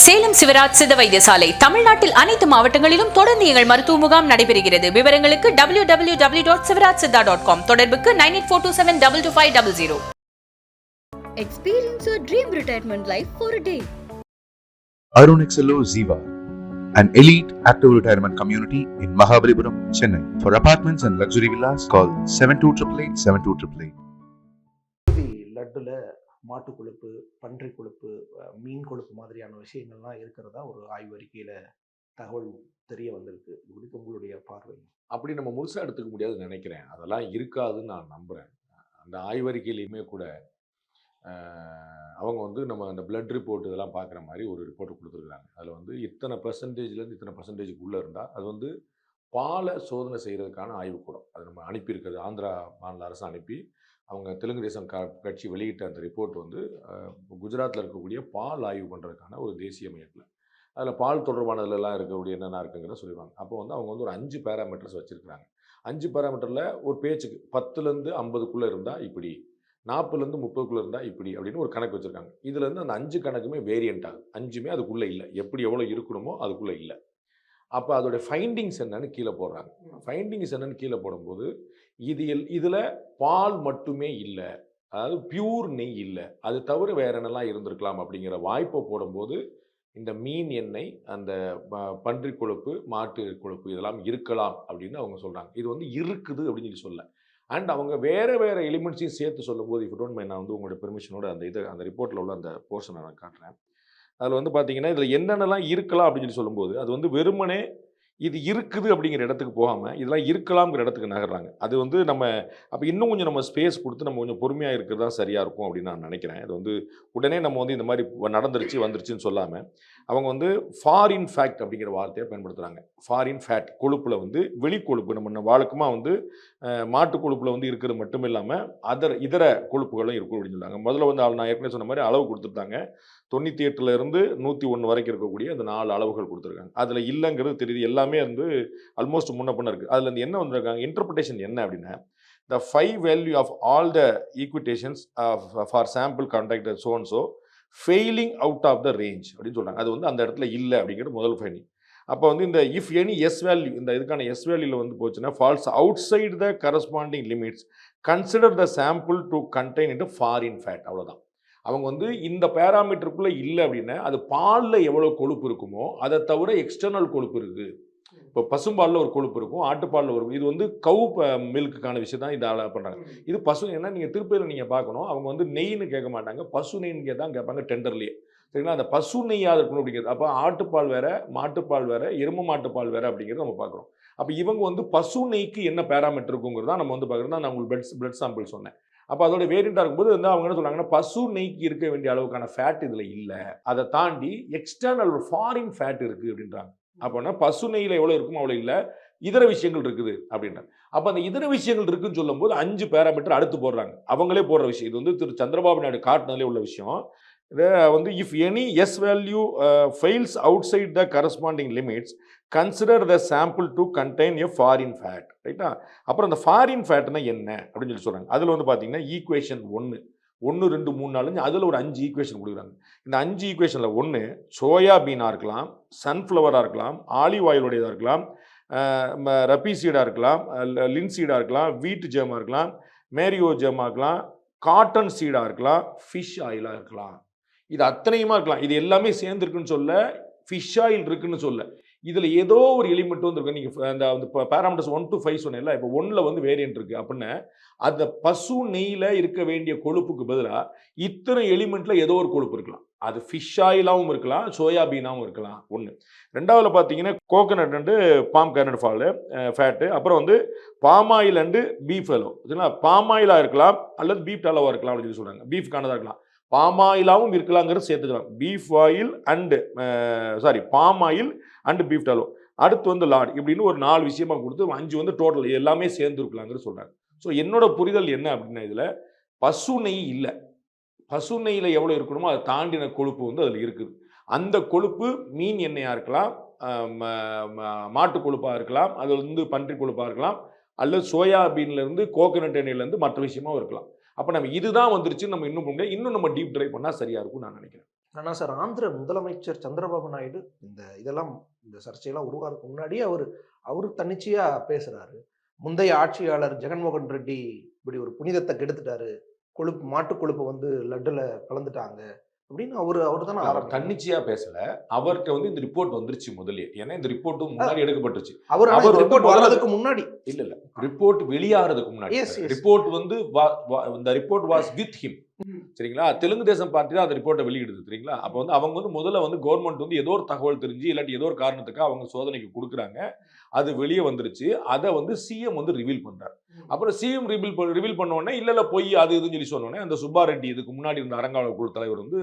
சேலம் சிவராஜ் சித்த வைத்தியசாலை தமிழ்நாட்டில் அனைத்து மாவட்டங்களிலும் தொடர்ந்து எங்கள் மருத்துவ முகாம் நடைபெறுகிறது. விவரங்களுக்கு www.sivarajsiddha.com. தொடர்புக்கு 9842722500. Experience your dream retirement life for a day. Arunexello Ziva, an elite active retirement community in Mahabalipuram, Chennai. For apartments and luxury villas, call 7288 லட்டுல மாட்டு கொழுப்பு, பன்றி கொழுப்பு, மீன் கொழுப்பு மாதிரியான விஷயங்கள்லாம் இருக்கிறதா ஒரு ஆய்வறிக்கையில தகவல் தெரிய வந்திருக்கு. இது குறித்து உங்களுடைய பார்வை? அப்படி நம்ம முழுசாக எடுத்துக்க முடியாதுன்னு நினைக்கிறேன். அதெல்லாம் இருக்காதுன்னு நான் நம்புகிறேன். அந்த ஆய்வறிக்கையிலையுமே கூட அவங்க வந்து நம்ம அந்த பிளட் ரிப்போர்ட் இதெல்லாம் பார்க்குற மாதிரி ஒரு ரிப்போர்ட் கொடுத்துருக்குறாங்க. அதில் வந்து இத்தனை பர்சன்டேஜ்லேருந்து இத்தனை பர்சன்டேஜுக்குள்ளே இருந்தால் அது வந்து பாலை சோதனை செய்கிறதுக்கான ஆய்வுக்கூடம் அது நம்ம அனுப்பியிருக்கிறது. ஆந்திரா மாநில அரசு அனுப்பி அவங்க தெலுங்கு தேசம் கட்சி வெளியிட்ட அந்த ரிப்போர்ட் வந்து குஜராத்தில் இருக்கக்கூடிய பால் ஆய்வு பண்ணுறதுக்கான ஒரு தேசிய மையத்தில் அதில் பால் தொடர்பானதுலாம் இருக்கக்கூடிய என்னென்ன இருக்குங்கிறத சொல்லிடுவாங்க. அப்போ வந்து அவங்க வந்து ஒரு 5 பேராமீட்டர்ஸ் வச்சுருக்கிறாங்க. 5 பேராமீட்டரில் ஒரு பேச்சுக்கு 10லேருந்து 50க்குள்ளே இருந்தால் இப்படி, 40லேருந்து 30க்குள்ளே இருந்தால் இப்படி அப்படின்னு ஒரு கணக்கு வச்சுருக்காங்க. இதுலேருந்து அந்த 5 கணக்குமே வேரியண்ட் ஆகுது. 5மே அதுக்குள்ளே இல்லை. எப்படி எவ்வளோ இருக்கணுமோ அதுக்குள்ளே இல்லை. அப்போ அதோடைய ஃபைண்டிங்ஸ் என்னன்னு கீழே போடுறாங்க. ஃபைண்டிங்ஸ் என்னன்னு கீழே போடும்போது இதில் பால் மட்டுமே இல்லை, அதாவது பியூர் நெய் இல்லை, அது தவிர வேற என்னெல்லாம் இருந்திருக்கலாம் அப்படிங்கிற வாய்ப்பை போடும்போது இந்த மீன் எண்ணெய், அந்த பன்றி கொழுப்பு, மாட்டு கொழுப்பு இதெல்லாம் இருக்கலாம் அப்படின்னு அவங்க சொல்கிறாங்க. இது வந்து இருக்குது அப்படின்னு சொல்லி சொல்ல அண்ட் அவங்க வேறு எலிமெண்ட்ஸையும் சேர்த்து சொல்லும்போது இப்போ டோன்ட் மைண்ட் நான் வந்து உங்களோட பெர்மிஷனோட அந்த ரிப்போர்ட்டில் உள்ள அந்த போர்ஷனை நான் காட்டுறேன். அதில் வந்து பார்த்தீங்கன்னா இதில் என்னென்னலாம் இருக்கலாம் அப்படின்னு சொல்லி சொல்லும்போது அது வந்து வெறுமனே இது இருக்குது அப்படிங்கிற இடத்துக்கு போகாமல் இதெல்லாம் இருக்கலாம்ங்கிற இடத்துக்கு நகர்றாங்க. அது வந்து நம்ம அப்போ இன்னும் கொஞ்சம் நம்ம ஸ்பேஸ் கொடுத்து நம்ம கொஞ்சம் பொறுமையாக இருக்கிறது தான் சரியாக இருக்கும் அப்படின்னு நான் நினைக்கிறேன். அது வந்து உடனே நம்ம வந்து இந்த மாதிரி நடந்துருச்சு வந்துருச்சுன்னு சொல்லாமல் அவங்க வந்து ஃபாரின் ஃபேக்ட் அப்படிங்கிற வார்த்தையை பயன்படுத்துகிறாங்க. ஃபாரின் ஃபேட் கொழுப்பில் வந்து வெளிக்கொழுப்பு நம்ம வழக்கமாக வந்து மாட்டு கொழுப்பில் வந்து இருக்கிறது மட்டும் இல்லாமல் இதர கொழுப்புகளும் இருக்கும் அப்படின்னு சொன்னாங்க. முதல்ல வந்து நான் ஏற்கனவே சொன்ன மாதிரி அளவு கொடுத்துருந்தாங்க. 98லேருந்து 101 வரைக்கும் இருக்கக்கூடிய அந்த 4 அளவுகள் கொடுத்துருக்காங்க. அதில் இல்லைங்கிறது தெரியுது. எல்லாமே வந்து ஆல்மோஸ்ட் முன்ன பண்ண இருக்குது. அதில் இருந்து என்ன வந்திருக்காங்க இன்டர்பிரிட்டேஷன் என்ன அப்படின்னா the 5 value of all the equations for sample contact so and so failing out of the range அப்படின்னு சொல்கிறாங்க. அது வந்து அந்த இடத்துல இல்லை அப்படிங்கிறது முதல் ஃபைண்டிங். அப்போ வந்து இந்த இஃப் எனி எஸ் வேல்யூ இந்த இதுக்கான எஸ் வேல்யூவில் வந்து போச்சுன்னா falls outside the corresponding limits consider the sample to contain into foreign fat. அவ்வளோதான். அவங்க வந்து இந்த பேராமீட்டருக்குள்ளே இல்லை அப்படின்னா அது பாலில் எவ்வளோ கொழுப்பு இருக்குமோ அதை தவிர எக்ஸ்டர்னல் கொழுப்பு இருக்குது. இப்போ பசும்பாலில் ஒரு கொழுப்பு இருக்கும், ஆட்டுப்பாலில் ஒரு இது வந்து கவு மில்க்குக்கான விஷயம் தான் இதை பண்ணுறாங்க. இது பசு ஏன்னா நீங்கள் திருப்பதியில் நீங்கள் பார்க்கணும் அவங்க வந்து நெய்ன்னு கேட்க மாட்டாங்க, பசு நெய்ன்னு தான் கேட்பாங்க டெண்டர்லேயே. சரிங்களா? அந்த பசு நெய்யாக இருக்கணும் அப்படிங்கிறது. அப்போ ஆட்டுப்பால் வேறு, மாட்டுப்பால் வேறு, எருமை மாட்டுப்பால் வேறு அப்படிங்கிறது நம்ம பார்க்குறோம். அப்போ இவங்க வந்து பசு நெய்க்கு என்ன பேராமீட்டர் இருக்குங்கிறதா நம்ம வந்து பார்க்குறோம். நான் உங்களுக்கு பிளட் சாம்பிள் சொன்னேன். அப்போ அதோட வேரியண்டாக இருக்கும்போது வந்து அவங்க என்ன சொல்கிறாங்கன்னா பசு நெய்க்கு இருக்க வேண்டிய அளவுக்கான ஃபேட் இதில் இல்லை, அதை தாண்டி எக்ஸ்டர்னல் ஃபாரின் ஃபேட் இருக்குது அப்படின்றாங்க. அப்போனா பசு நெய்யில் எவ்வளோ இருக்குமோ அவ்வளோ இல்லை, இதர விஷயங்கள் இருக்குது அப்படின்றாங்க. அப்போ அந்த இதர விஷயங்கள் இருக்குன்னு சொல்லும்போது 5 பேராமீட்டர் அடுத்து போடுறாங்க. அவங்களே போடுற விஷயம் இது வந்து திரு சந்திரபாபு நாயுடு காட்டினதுலேயே உள்ள விஷயம். இதை வந்து if any S value fails outside the corresponding limits consider the sample to contain a foreign fat. ரைட்டா? அப்புறம் அந்த ஃபாரின் ஃபேட்னா என்ன அப்படின்னு சொல்லி சொல்கிறாங்க. அதில் வந்து பார்த்தீங்கன்னா ஈக்குவேஷன் 1 2 3 4 5 அதில் ஒரு 5 ஈக்குவேஷன் கொடுக்குறாங்க. இந்த 5 ஈக்குவேஷனில் 1 சோயாபீனாக இருக்கலாம், சன்ஃப்ளவராக இருக்கலாம், ஆலிவ் ஆயிலுடையதாக இருக்கலாம், ரப்பி சீடாக இருக்கலாம், லின்சீடாக இருக்கலாம், வீட் ஜேமாக இருக்கலாம், மேரியோ ஜேமாக இருக்கலாம், காட்டன் சீடாக இருக்கலாம், ஃபிஷ் ஆயிலாக இருக்கலாம். இது அத்தனையுமா இருக்கலாம். இது எல்லாமே சேர்ந்துருக்குன்னு சொல்ல, ஃபிஷ் ஆயில் இருக்குன்னு சொல்ல, இதில் ஏதோ ஒரு எலிமெண்ட் வந்து இருக்கு. நீங்கள் அந்த பேராமீட்டர்ஸ் 1 to 5 சொன்னேன்ல, இப்போ 1ல் வந்து வேரியன்ட் இருக்குது அப்படின்னா அந்த பசு நெய்யில் இருக்க வேண்டிய கொழுப்புக்கு பதிலாக இத்தனை எலிமெண்ட்டில் ஏதோ ஒரு கொழுப்பு இருக்கலாம். அது ஃபிஷ் ஆயிலாகவும் இருக்கலாம், சோயாபீனாகவும் இருக்கலாம். 1 2வதுல பார்த்தீங்கன்னா coconut and palm kernel fat, அப்புறம் வந்து palm oil and beef tallow. சரிங்களா? பாம் ஆயிலாக இருக்கலாம் அல்லது பீஃப் அலோவாக இருக்கலாம் அப்படின்னு சொல்லி சொல்கிறாங்க. பீஃப்கானதாக இருக்கலாம், பாம் ஆயிலாகவும் இருக்கலாங்கிறது சேர்த்துக்கலாம். Beef oil and palm oil and beef tallow. அடுத்து வந்து லாட் இப்படின்னு ஒரு 4 விஷயமாக கொடுத்து 5 வந்து டோட்டல் எல்லாமே சேர்ந்துருக்கலாங்கிறது சொல்கிறாங்க. ஸோ என்னோட புரிதல் என்ன அப்படின்னா இதில் பசு நெய் இல்லை, பசு நெய்யில் எவ்வளோ இருக்கணுமோ அதை தாண்டின கொழுப்பு வந்து அதில் இருக்குது. அந்த கொழுப்பு மீன் எண்ணெயாக இருக்கலாம், மாட்டு கொழுப்பாக இருக்கலாம், அது வந்து பன்றி கொழுப்பாக இருக்கலாம், அல்லது சோயாபீன்லேருந்து கோகனட் எண்ணெயிலேருந்து மற்ற விஷயமாகவும் இருக்கலாம். அப்போ நம்ம இதுதான் வந்துருச்சு நம்ம இன்னும் நம்ம டீப் ட்ரைவ் பண்ணால் சரியாக இருக்கும்னு நான் நினைக்கிறேன். ஆனா சார், ஆந்திர முதலமைச்சர் சந்திரபாபு நாயுடு இந்த சர்ச்சையெல்லாம் உருவாகிறதுக்கு முன்னாடியே அவரு தன்னிச்சையா பேசுறாரு. முந்தைய ஆட்சியாளர் ஜெகன்மோகன் ரெட்டி இப்படி ஒரு புனிதத்தை கெடுத்துட்டாரு, மாட்டு கொழுப்பு வந்து லட்டுல கலந்துட்டாங்க அப்படின்னு அவரு தானே அவர் தன்னிச்சையா பேசல. அவர்கிட்ட வந்து இந்த ரிப்போர்ட் வந்துருச்சு முதல்லயே. ஏன்னா இந்த ரிப்போர்ட் முன்னாடி எடுக்கப்பட்டுருச்சு. அவர் அவர் ரிப்போர்ட் வர்றதுக்கு முன்னாடி இல்ல ரிப்போர்ட் வெளியாகிறதுக்கு முன்னாடி. Yes, yes. ரிப்போர்ட் வந்து இந்த ரிப்போர்ட் வாஸ் வித் ஹிம். சரிங்களா? தெலுங்கு தேசம் பார்ட்டி தான் அந்த ரிப்போர்ட்டை வெளியிடுது. சரிங்களா? அப்போ வந்து அவங்க வந்து முதல்ல வந்து கவர்மெண்ட் வந்து ஏதோ ஒரு தகவல் தெரிஞ்சு இல்லாட்டி ஏதோ ஒரு காரணத்துக்கு அவங்க சோதனைக்கு கொடுக்குறாங்க. அது வெளியே வந்துருச்சு. அதை வந்து சிஎம் வந்து ரிவீல் பண்றாரு. அப்புறம் சிஎம் ரிவீல் பண்ண உடனே இல்ல போய் அது இதுன்னு சொல்லி சொன்ன உடனே அந்த சுப்பா ரெட்டி, இதுக்கு முன்னாடி இருந்த அறங்காவலர் குழு தலைவர் வந்து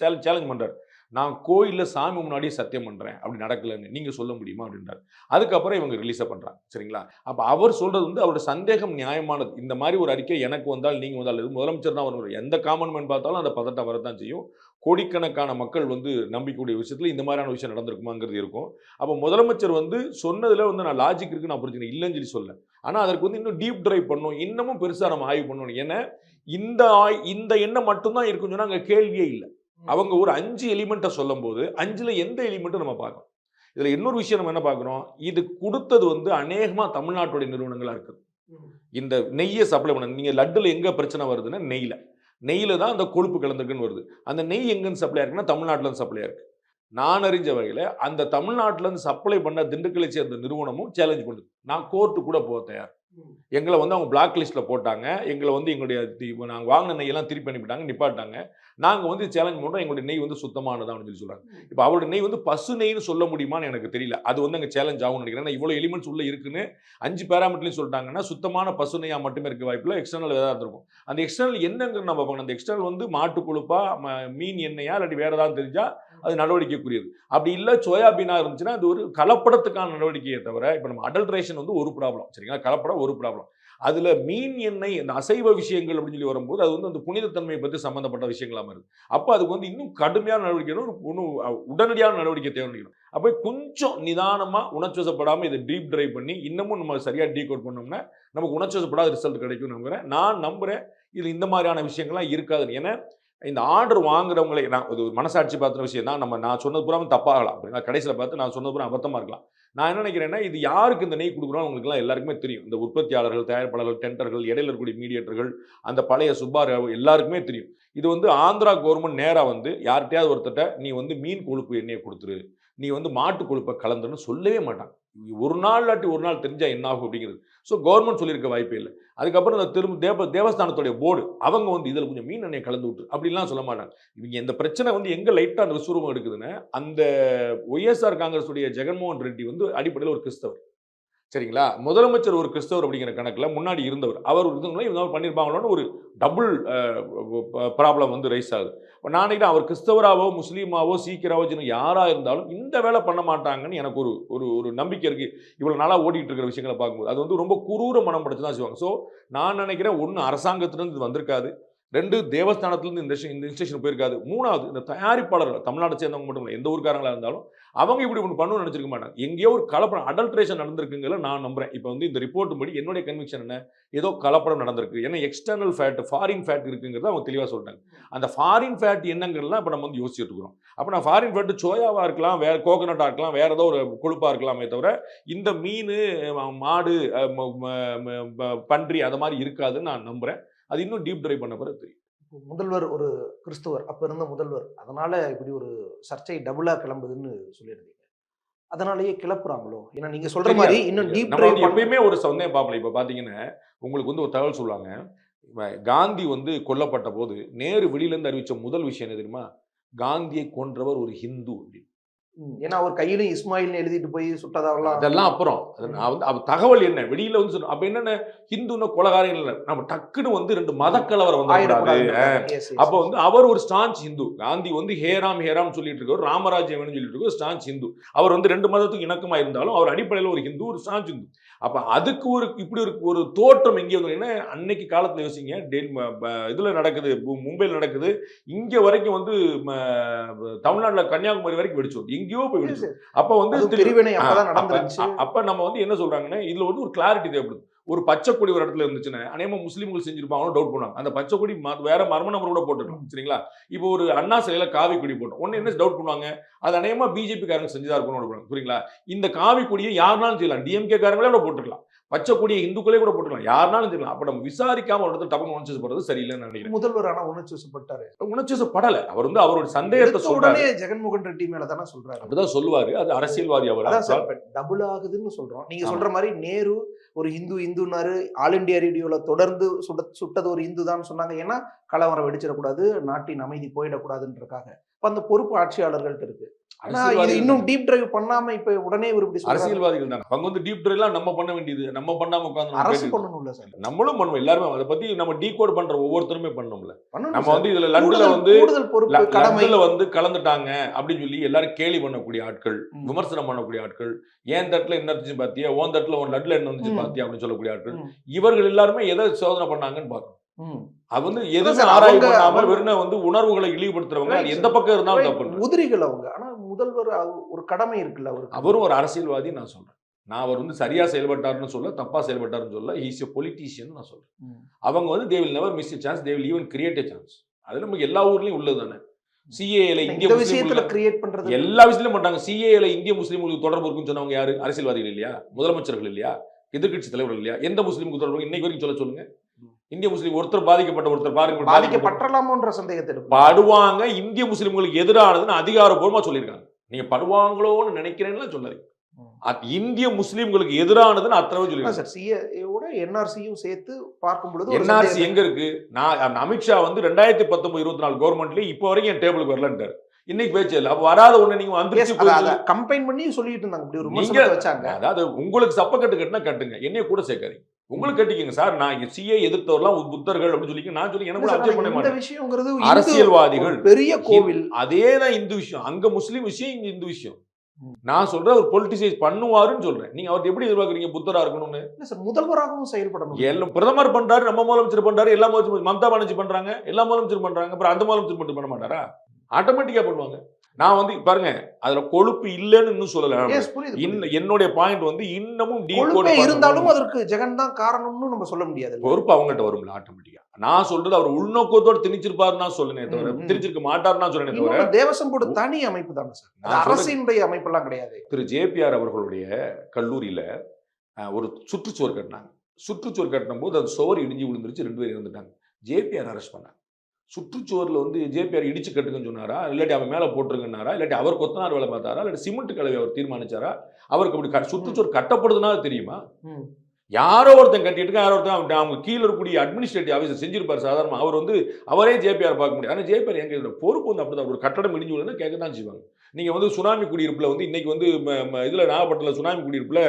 சேலஞ்ச் பண்றாரு. நான் கோயில்ல சாமி முன்னாடியே சத்தியம் பண்றேன், அப்படி நடக்கலன்னு நீங்க சொல்ல முடியுமா அப்படின்றாரு. அதுக்கப்புறம் இவங்க ரிலீஸ் பண்றாங்க. சரிங்களா? அப்ப அவர் சொல்றது வந்து அவரோட சந்தேகம் நியாயமானது. இந்த மாதிரி ஒரு அறிக்கை எனக்கு வந்தால் நீங்க வந்தால் இது முதலமைச்சர் தான் வரும். எந்த காமன் மேன் பார்த்தாலும் அந்த பதட்டம் வரத்தான் செய்யும். கோடிக்கணக்கான மக்கள் வந்து நம்பிக்கூடிய விஷயத்துல இந்த மாதிரியான விஷயம் நடந்திருக்குமாங்கிறது இருக்கும். அப்போ முதலமைச்சர் வந்து சொன்னதுல வந்து நான் லாஜிக் இருக்கு, நான் புரிஞ்சுக்கணும், இல்லைன்னு சொல்லி சொல்ல. ஆனா அதற்கு வந்து இன்னும் டீப் டிரைவ் பண்ணணும், இன்னமும் பெருசா நம்ம ஆய்வு பண்ணணும். ஏன்னா இந்த எண்ணம் மட்டும்தான் இருக்குன்னு சொன்னா அங்க கேள்வியே இல்லை. அவங்க ஒரு 5 எலிமெண்ட்டை சொல்லும் போது 5ல எந்த எலிமெண்ட்டும் நம்ம பார்க்கணும். இதுல இன்னொரு விஷயம் நம்ம என்ன பார்க்கிறோம், இது கொடுத்தது வந்து அநேகமா தமிழ்நாட்டுடைய நிறுவனங்களா இருக்குது. இந்த நெய்யை சப்ளை பண்ண, நீங்க லட்டுல எங்க பிரச்சனை வருதுன்னா நெய்யில தான் அந்த கொழுப்பு கலந்துருக்குன்னு வருது. அந்த நெய் எங்கன்னு சப்ளை இருக்குன்னா தமிழ்நாட்டுல இருந்து சப்ளை இருக்கு. நான் அறிஞ்ச வகையில அந்த தமிழ்நாட்டுல இருந்து சப்ளை பண்ண திண்டுக்கலை சேர்ந்த நிறுவனமும் சேலஞ்ச் பண்ணுது. நான் கோர்ட்டு கூட போக தயார். எங்களை வந்து அவங்க பிளாக் லிஸ்ட்ல போட்டாங்க. எங்களை வந்து எங்களுடைய நாங்கள் வாங்கின நெய்யெல்லாம் திருப்பி அனுப்பிட்டாங்க, நிப்பாட்டாங்க. நாங்கள் வந்து சேலஞ்ச் பண்ணுறோம், எங்களுடைய நெய் வந்து சுத்தமானதான் அப்படின்னு சொல்லி சொல்கிறாங்க. இப்போ அவருடைய நெய் வந்து பசு நெய்னு சொல்ல முடியுமான்னு எனக்கு தெரியல. அது வந்து அங்கே சேலஞ்ச் ஆகும்னு நினைக்கிறேன். ஏன்னா இவ்வளோ எலிமெண்ட்ஸ் உள்ள இருக்குன்னு 5 பேராமீட்டர்லையும் சொல்லிட்டாங்கன்னா சுத்தமான பசு நெய்யாக மட்டுமே இருக்க வாய்ப்பில் எக்ஸ்டர்னல் ஏதாவது இருந்திருக்கும். அந்த எக்ஸ்டர்னல் என்னங்கிறது நம்ம பார்க்கணும். அந்த எக்ஸ்டர்னல் வந்து மாட்டு கொழுப்பா, மீன் எண்ணெயா, இல்லாட்டி வேறு ஏதாவது தெரிஞ்சால் அது நடவடிக்கைக்குரியது. அப்படி இல்லை சோயாபீனாக இருந்துச்சுன்னா அது ஒரு கலப்படத்துக்கான நடவடிக்கையை தவிர, இப்போ நம்ம அடல்ட்ரேஷன் வந்து ஒரு ப்ராப்ளம். சரிங்களா? கலப்படம் ஒரு ப்ராப்ளம். அதுல மீன் எண்ணெய், இந்த அசைவ விஷயங்கள் அப்படின்னு சொல்லி வரும்போது அது வந்து அந்த புனிதத்தன்மையை பற்றி சம்பந்தப்பட்ட விஷயங்களாம இருக்கு. அப்போ அதுக்கு வந்து இன்னும் கடுமையான நடவடிக்கை, உடனடியான நடவடிக்கை தேவை. அப்போ கொஞ்சம் நிதானமா, உணர்ச்சிவசப்படாம இதை டீப் டிரைவ் பண்ணி இன்னமும் நம்ம சரியா டீகோட் பண்ணோம்னா நமக்கு உணர்ச்சிவசப்படாத ரிசல்ட் கிடைக்கும் நம்புறேன். நான் நம்புறேன் இது இந்த மாதிரியான விஷயங்கள்லாம் இருக்காது. ஏன்னா இந்த ஆர்டர் வாங்குறவங்களே, நான் ஒரு மனசாட்சி பார்த்துற விஷயம் தான். நான் சொன்னது பூரா தப்பாகலாம் அப்படின்னா, கடைசியில் பார்த்து நான் சொன்னது பூரா அபத்தமாக இருக்கலாம். நான் என்ன நினைக்கிறேன்னா, இது யாருக்கு இந்த நெய் கொடுக்குறோம் அவங்களுக்குலாம் எல்லாருக்குமே தெரியும். இந்த உற்பத்தியாளர்கள், தயாரிப்பாளர்கள், டெண்டர்கள், இடையில இருக்கக்கூடிய மீடியேட்டர்கள், அந்த பழைய சுப்பார் எல்லாருக்குமே தெரியும். இது வந்து ஆந்திரா கவர்மெண்ட் நேராக வந்து யார்கிட்டயாவது ஒருத்தட்ட நீ வந்து மீன் கொழுப்பு எண்ணெயை கொடுத்துரு, நீ வந்து மாட்டு கொழுப்பை கலந்துன்னு சொல்லவே மாட்டாங்க. ஒரு நாள் இல்லாட்டி ஒரு நாள் தெரிஞ்சா என்ன ஆகும் அப்படிங்கிறது. ஸோ கவர்மெண்ட் சொல்லியிருக்க வாய்ப்பே இல்லை. அதுக்கப்புறம் இந்த திரும்ப தேவஸ்தானத்துடைய போர்டு அவங்க வந்து இதில் கொஞ்சம் மீன் எண்ணெயை கலந்து விட்டு அப்படிலாம் சொல்ல மாட்டாங்க. இவங்க இந்த பிரச்சனை வந்து எங்கே லைட்டாக அந்த விஸ்வரூபம் எடுக்குதுன்னு, அந்த ஒய்எஸ்ஆர் காங்கிரஸ் உடைய ஜெகன்மோகன் ரெட்டி வந்து அடிப்படையில் ஒரு கிறிஸ்தவர். சரிங்களா? முதலமைச்சர் ஒரு கிறிஸ்தவர் அப்படிங்கிற கணக்கில் முன்னாடி இருந்தவர். அவர் இவங்க பண்ணியிருப்பாங்களோன்னு ஒரு டபுள் ப்ராப்ளம் வந்து ரைஸ் ஆகுது. இப்போ நான் நினைக்கிறேன் அவர் கிறிஸ்தவராவோ, முஸ்லீமாவோ, சீக்கியராவோ, யாராக இருந்தாலும் இந்த வேலை பண்ண மாட்டாங்கன்னு எனக்கு ஒரு நம்பிக்கை இருக்குது. இவ்வளோ நாளாக ஓடிட்டு இருக்கிற விஷயங்களை பார்க்கும்போது அது வந்து ரொம்ப குரூர மனம் படைச்சு தான் செய்வாங்க. ஸோ நான் நினைக்கிறேன், ஒன்று அரசாங்கத்திலிருந்து இது வந்திருக்காது, 2 தேவஸ்தானத்திலிருந்து இந்த இன்ஸ்ட்ரக்ஷன் போயிருக்காது, 3வது இந்த தயாரிப்பாளர்கள் தமிழ்நாட்டை சேர்ந்தவங்க மட்டும் இல்லை, எந்த ஊருக்காரங்களாக இருந்தாலும் அவங்க இப்படி ஒன்று பண்ணணும்னு நினச்சிருக்க மாட்டாங்க. எங்கேயோ ஒரு கலப்படம், அடல்ட்ரேஷன் நடந்திருக்குங்கிற நான் நம்புறேன். இப்போ வந்து இந்த ரிப்போர்ட் படி என்னுடைய கன்விக்ஷன் என்ன, ஏதோ கலப்படம் நடந்திருக்கு. ஏன்னா எக்ஸ்டர்னல் ஃபேட், ஃபாரின் ஃபேட் இருக்குங்கிறத அவங்க தெளிவாக சொல்லிட்டாங்க. அந்த ஃபாரின் ஃபேட் என்னங்கிறதுலாம் இப்போ நம்ம வந்து யோசிச்சுட்டு இருக்கிறோம். அப்போ நான் ஃபாரின் ஃபேட் சோயாவாக இருக்கலாம், வேறு கோகனட்டாக இருக்கலாம், வேறு ஏதோ ஒரு கொழுப்பாக இருக்கலாமே தவிர இந்த மீன், மாடு, பன்றி அது மாதிரி இருக்காதுன்னு நான் நம்புகிறேன். அது இன்னும் டீப் டிரைவ் பண்ண பிறகு தெரியும். முதல்வர் ஒரு கிறிஸ்துவர், அப்ப இருந்த முதல்வர், அதனால இப்படி ஒரு சர்ச்சை டபுளா கிளம்புதுன்னு சொல்லியிருந்தீங்க. அதனாலேயே கிளப்புறாங்களோ? ஏன்னா நீங்க சொல்ற மாதிரி இன்னும் டீப் டிரைவ் எப்பயுமே ஒரு சந்தேகம் பார்ப்பல. இப்ப பாத்தீங்கன்னா உங்களுக்கு வந்து ஒரு தகவல் சொல்லுவாங்க, காந்தி வந்து கொல்லப்பட்ட போது நேரு வெளியில இருந்து அறிவிச்ச முதல் விஷயம் என்ன தெரியுமா? காந்தியை கொன்றவர் ஒரு ஹிந்து அப்படின்னு. ஏன்னா அவர் கையிலும் இஸ்மாயில்னு எழுதிட்டு போய் சுட்டதாவெல்லாம் அதெல்லாம் அப்புறம் தகவல் என்ன வெளியில வந்து அப்ப என்னென்ன ஹிந்துன்னு கொலகாரம் இல்லை, நம்ம டக்குன்னு வந்து 2 மதக்கலவரம் வந்து அப்ப வந்து அவர் ஒரு ஸ்டான்ச் ஹிந்து. காந்தி வந்து ஹேராம் சொல்லிட்டு இருக்காரு, ராமராஜ்யம் சொல்லிட்டு இருக்காரு, ஸ்டான்ச் ஹிந்து. அவர் வந்து 2 மதத்துக்கு இணக்கமா இருந்தாலும் அவர் அடிப்படையில் ஒரு ஹிந்து, ஒரு ஸ்டான்ச் ஹிந்து. அப்ப அதுக்கு இப்படி ஒரு தோற்றம் எங்கே வந்து, ஏன்னா அன்னைக்கு காலத்துல யோசிங்க, இதுல நடக்குது, மும்பையில் நடக்குது, இங்க வரைக்கும் வந்து தமிழ்நாட்டுல கன்னியாகுமரி வரைக்கும் வெடிச்சு எங்கேயோ போய் வெடிச்சு. அப்ப வந்து அப்ப நம்ம வந்து என்ன சொல்றாங்கன்னா, இதுல வந்து ஒரு கிளாரிட்டி தேவைப்படுது. ஒரு பச்சை கொடி ஒரு இடத்துல இருந்துச்சுன்னா அநேகமா முஸ்லீம்கள் செஞ்சிருப்பாங்க டவுட் பண்ணுவாங்க. அந்த பச்சை கொடி வேற மர்ம நபர் கூட போட்டுருக்கலாம். சரிங்களா? இப்போ ஒரு அண்ணா சிலையில காவி கொடி போட்டோம். ஒன்னு என்ன டவுட் பண்ணுவாங்க, அது அநேகமா பிஜேபி காரங்க செஞ்சுதான் இருக்கணும். புரியுங்களா? இந்த காவி கொடியை யாருனாலும் செய்யலாம். டிஎம்கே காரங்களே கூட போட்டுக்கலாம். பச்சை கொடியை இந்துக்களே கூட போட்டுக்கலாம். யாருனாலும் செய்யலாம். அப்ப நம்ம விசாரிக்காம ஒரு இடத்துல டபுள் உணர்ச்சி போறது சரியில்லைன்னு நினைக்கிறேன். முதல்வர் ஆனா உணர்ச்சி வசப்பட்டாரு. உணர்ச்சி வசப்படல. அவர் வந்து அவரோட சந்தேகத்தை உடனே ஜெகன்மோகன் ரெட்டி மேல தானே சொல்றாரு. அப்படிதான் சொல்லுவாரு. அது அரசியல்வாதி. அவர் டபுள் ஆகுதுன்னு சொல்றோம். நீங்க சொல்ற மாதிரி நேரு ஒரு இந்துனாரு. ஆல் இண்டியா ரேடியோல தொடர்ந்து சுட்டது ஒரு இந்து தான் சொன்னாங்க. ஏன்னா கலவரம் வெடிச்சிடக்கூடாது, நாட்டின் அமைதி போயிடக்கூடாதுன்றக்காக. இப்ப அந்த பொறுப்பு ஆட்சியாளர்கள்ட்ட இருக்கு. இன்னும் டீப் டிரைவ் பண்ணாம இப்ப உடனே அரசியல்வாதிகள் தான். அவங்க வந்து டீப் டிரைவ் எல்லாம் நம்ம பண்ண வேண்டியது. நம்ம பண்ணாம உட்கார்ந்து அரசு பண்ணணும்ல சார். நம்மளும் பண்ணுவோம். எல்லாருமே அதை பத்தி நம்ம டீகோட் பண்ற ஒவ்வொருத்தருமே பண்ணணும்ல. நம்ம வந்து இதுல லண்டுல வந்து கூடுதல் பொறுப்பு கடமையில வந்து கலந்துட்டாங்க அப்படின்னு சொல்லி எல்லாரும் கேலி பண்ணக்கூடிய ஆட்கள், விமர்சனம் பண்ணக்கூடிய ஆட்கள், ஏன் தட்டுல என்ன இருந்துச்சு பாத்தியா, ஓன் தட்டுல ஒரு லட்ல என்ன வந்துச்சு பாத்தியா அப்படின்னு சொல்லக்கூடிய ஆட்கள், இவர்கள் எல்லாருமே எதை சோதனை பண்ணாங்கன்னு பார்க்கணும். அது வந்து எதுவும் ஆராய்ச்சி பண்ணாம வெறும் வந்து உணர்வுகளை இழிவுபடுத்துறவங்க எந்த பக்கம் இருந்தாலும் தப்பு. உதிரிகள் அவங்க. ஆனா முதல்வர் ஒரு கடமை இருக்குல்ல அவருக்கு. அவரும் ஒரு அரசியல்வாதி நான் சொல்றேன். நான் அவர் வந்து சரியா செயல்பட்டாருன்னு சொல்ல, தப்பா செயல்பட்டாருன்னு சொல்ல, ஹி இஸ் எ பொலிட்டீஷியன் நான் சொல்றேன். அவங்க வந்து they will never miss a chance, they will even create a chance. அது நமக்கு எல்லா ஊர்லயும் உள்ளது தானே. சிஏஏல இந்திய முஸ்லிம்கள் கிரியேட் பண்றது எல்லா விஷயத்திலும் பண்றாங்க. சிஏஏல இந்திய முஸ்லிம்களுக்கு தொடர்பு இருக்குன்னு சொன்னவங்க யாரு? அரசியல்வாதிகள் இல்லையா? முதலமைச்சர்கள் இல்லையா? எதிர்கட்சி தலைவர்கள் இல்லையா? எந்த முஸ்லிமுக்கு தொடர்பு இன்னைக்கு வரைக்கும் சொல்லுங்க. இந்திய முஸ்லீம் ஒருத்தர் பாதிக்கப்பட்ட ஒருத்தர் பாருங்க, பாதிக்கப்பட்டலாமோன்ற சந்தேகத்தை படுவாங்க. இந்திய முஸ்லிம்களுக்கு எதிரானதுன்னு அதிகாரப்பூர்வமா சொல்லியிருக்காங்க. நீங்க படுவாங்களோன்னு நினைக்கிறேன்னு சொல்லாதீங்க. இந்திய முஸ்லிம்களுக்கு எதிரானதுன்னு அத்தனை சொல்லியிருக்காங்க சார். சிஏஓட என்ஆர்சியும் சேர்த்து பார்க்கும்போது என்ஆர்சி எங்க இருக்கு? நான் அமித்ஷா வந்து 2019-24 கவர்மெண்ட்லயே இப்போ வரைக்கும் என் டேபிளுக்கு வரலன்ட்டாரு. இன்னைக்கு பேச்சு இல்ல. அப்ப வராத ஒண்ணு நீங்க வந்து கம்பைன் பண்ணி சொல்லிட்டு இருந்தாங்க. இப்படி ஒரு விமர்சனம் வச்சாங்க. அதாவது உங்களுக்கு சப்பக்கட்டு கட்டினா கட்டுங்க, என்னைய கூட சேர்க்காதீங்க. உங்களுக்கு கட்டிக்கங்க சார். நான் சிஏ எதிர்த்தவர்லாம் புத்தர்கள் அப்படின்னு சொல்லி நான் சொல்லி எனக்கு அப்ஜெக்ட் பண்ண மாட்டேன். விஷயம்ங்கிறது அரசியல்வாதிகள் பெரிய கோவில் அதேதான் இந்து விஷயம். அங்க முஸ்லீம் விஷயம், இங்க இந்து விஷயம். நான் சொல்றேன் ஒரு பொலிட்டிசைஸ் பண்ணுவாருன்னு சொல்றேன். நீங்க அவர் எப்படி எதிர்பார்க்கறீங்க புத்தரா இருக்கணும்னு? இல்ல சார், முதல்வராகவும் செயல்படணும். எல்லாம் பிரதமர் பண்றாரு, நம்ம முதலமைச்சர் பண்றாரு, எல்லா முதலமைச்சர் மம்தா பானர்ஜி பண்றாங்க, எல்லா முதலமைச்சர் பண்றாங்க. அப்புறம் அந்த முதலமைச்சர் மட்டும் பண்ண மாட்டாரா? ஆட்டோமேட்டிக்கா பண்ணுவாங்க. நான் வந்து பாருங்க அதுல கொழுப்பு இல்லைன்னு இன்னும் சொல்லல. என்னுடைய பாயிண்ட் வந்து இன்னமும் இருந்தாலும் அதற்கு ஜெகன் தான் காரணம்னு நம்ம சொல்ல முடியாது. பொறுப்பு அவங்கள்ட்ட வரும்ல ஆட்டோமேட்டிக்கா. நான் சொல்றது அவர் உள்நோக்கத்தோடு திணிச்சிருப்பாருன்னா சொல்லுனே தவிர திணிச்சிருக்க மாட்டாருன்னா சொல்லுனே தவிர. தேவசம் போர்டு தனி அமைப்பு தானே சார், அரசினுடைய அமைப்பு எல்லாம் கிடையாது. திரு ஜேபிஆர் அவர்களுடைய கல்லூரியில ஒரு சுற்றுச்சுவர் கட்டினாங்க. சுற்றுச்சுவர் கட்டின போது அது சுவர் இடிஞ்சு விழுந்துருச்சு, 2 பேர் இறந்துட்டாங்க. ஜேபிஆர் அரெஸ்ட் பண்ணாங்க. சுற்றுச்சுவரில் வந்து ஜேபிஆர் இடிச்சு கட்டுங்கன்னு சொன்னாரா, இல்லாட்டி அவன் மேலே போட்டுருங்கன்னாரா, இல்லாட்டி அவர் கொத்தனார் வேலை பார்த்தாரா, இல்லாட்டி சிமெண்ட் கலவை அவர் தீர்மானிச்சாரா? அவருக்கு அப்படி சுற்றுச்சுவர் கட்டப்படுதுன்னா தெரியுமா? யாரோ ஒருத்தன் கட்டிட்டு யாரோ ஒருத்தன் அவங்க கீழே இருக்கக்கூடிய அட்மினிஸ்ட்ரேட்டிவ் ஆஃபீஸர் செஞ்சிருப்பார் சாதாரணமாக. அவர் வந்து அவரே ஜேபிஆர் பார்க்க முடியாது. ஆனால் ஜேபிஆர் எங்க பொறுப்பு வந்து அப்படிதான். ஒரு கட்டடம் இடிஞ்சு விழுந்து கேட்க தான் செய்வாங்க. நீங்கள் வந்து சுனாமி குடியிருப்பில் வந்து இன்னைக்கு வந்து இதில் நாகப்பட்டினத்தில் சுனாமி குடியிருப்பில்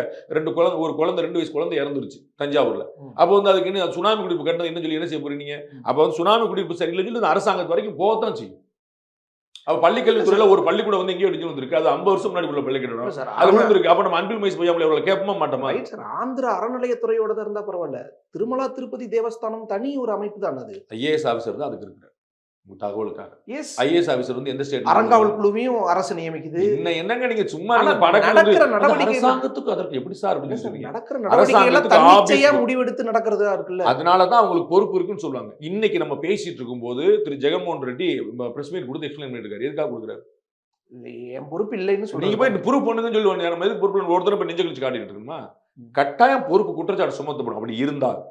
ஒரு குழந்தை 2 வயசு குழந்தை இறந்துருச்சு தஞ்சாவூரில். அப்போ வந்து அதுக்கு என்ன சுனாமி குடியிருப்பு கட்டணம் என்ன சொல்லி என்ன செய்ய போறீங்க? அப்போ வந்து சுனாமி குடியிருப்பு சரியில்லைன்னு சொல்லி அரசாங்கத்து வரைக்கும் போகத்தான் செய்யும். அப்ப பள்ளிக்கல்வித்துறையில ஒரு பள்ளிக்கூடம் வந்து எங்கேயோ இடிஞ்சு வந்திருக்கு. அது 50 வருஷம் முன்னாடி உள்ள பள்ளிக்கூடம் அது விழுந்திருக்கு. அப்ப நம்ம அன்பில் மகேஷ் பொய்யாமலை அவர்களை கேட்போமா மாட்டோமா? ஆந்திர அறநிலையத்துறையோட தான் இருந்தா பரவாயில்ல. திருமலா திருப்பதி தேவஸ்தானம் தனி ஒரு அமைப்பு தான். அது ஐஏஎஸ் ஆஃபீஸர் தான் அதுக்கு இருக்கிறார். தகவலுக்காக ஐஏஎஸ் ஆஃபீஸர் வந்து எந்த ஸ்டேட் அறங்காவல் குழுவையும் அரசு நியமிக்குது. என்னங்க நீங்க சும்மா அரசாங்கத்துக்கு அதற்கு எப்படி சார் நடக்கிற நடவடிக்கைகளை முடிவெடுத்து நடக்கிறதா இருக்குல்ல. அதனாலதான் அவங்களுக்கு பொறுப்பு இருக்குன்னு சொல்லுவாங்க. இன்னைக்கு நம்ம பேசிட்டு இருக்கும் போது திரு ஜெகன்மோகன் ரெட்டி பிரஸ் மீட் கொடுத்து எக்ஸ்பிளைன் பண்ணிருக்காரு. எதுக்காக கொடுக்குறாரு? என் பொறுப்பு இல்லைன்னு சொல்லி நீங்க போய் ப்ரூவ் பண்ணுங்கன்னு சொல்லுவாங்க. நம்ம எதுக்கு பொறுப்பு ஒருத்தர் போய் நெஞ்ச கழிச்சு காட்டிட்டு இருக்குமா? கட்டாயம் பொறுப்பு குற்றச்சாட்டு சுமத்தப்படும். அப்படி இருந்தால்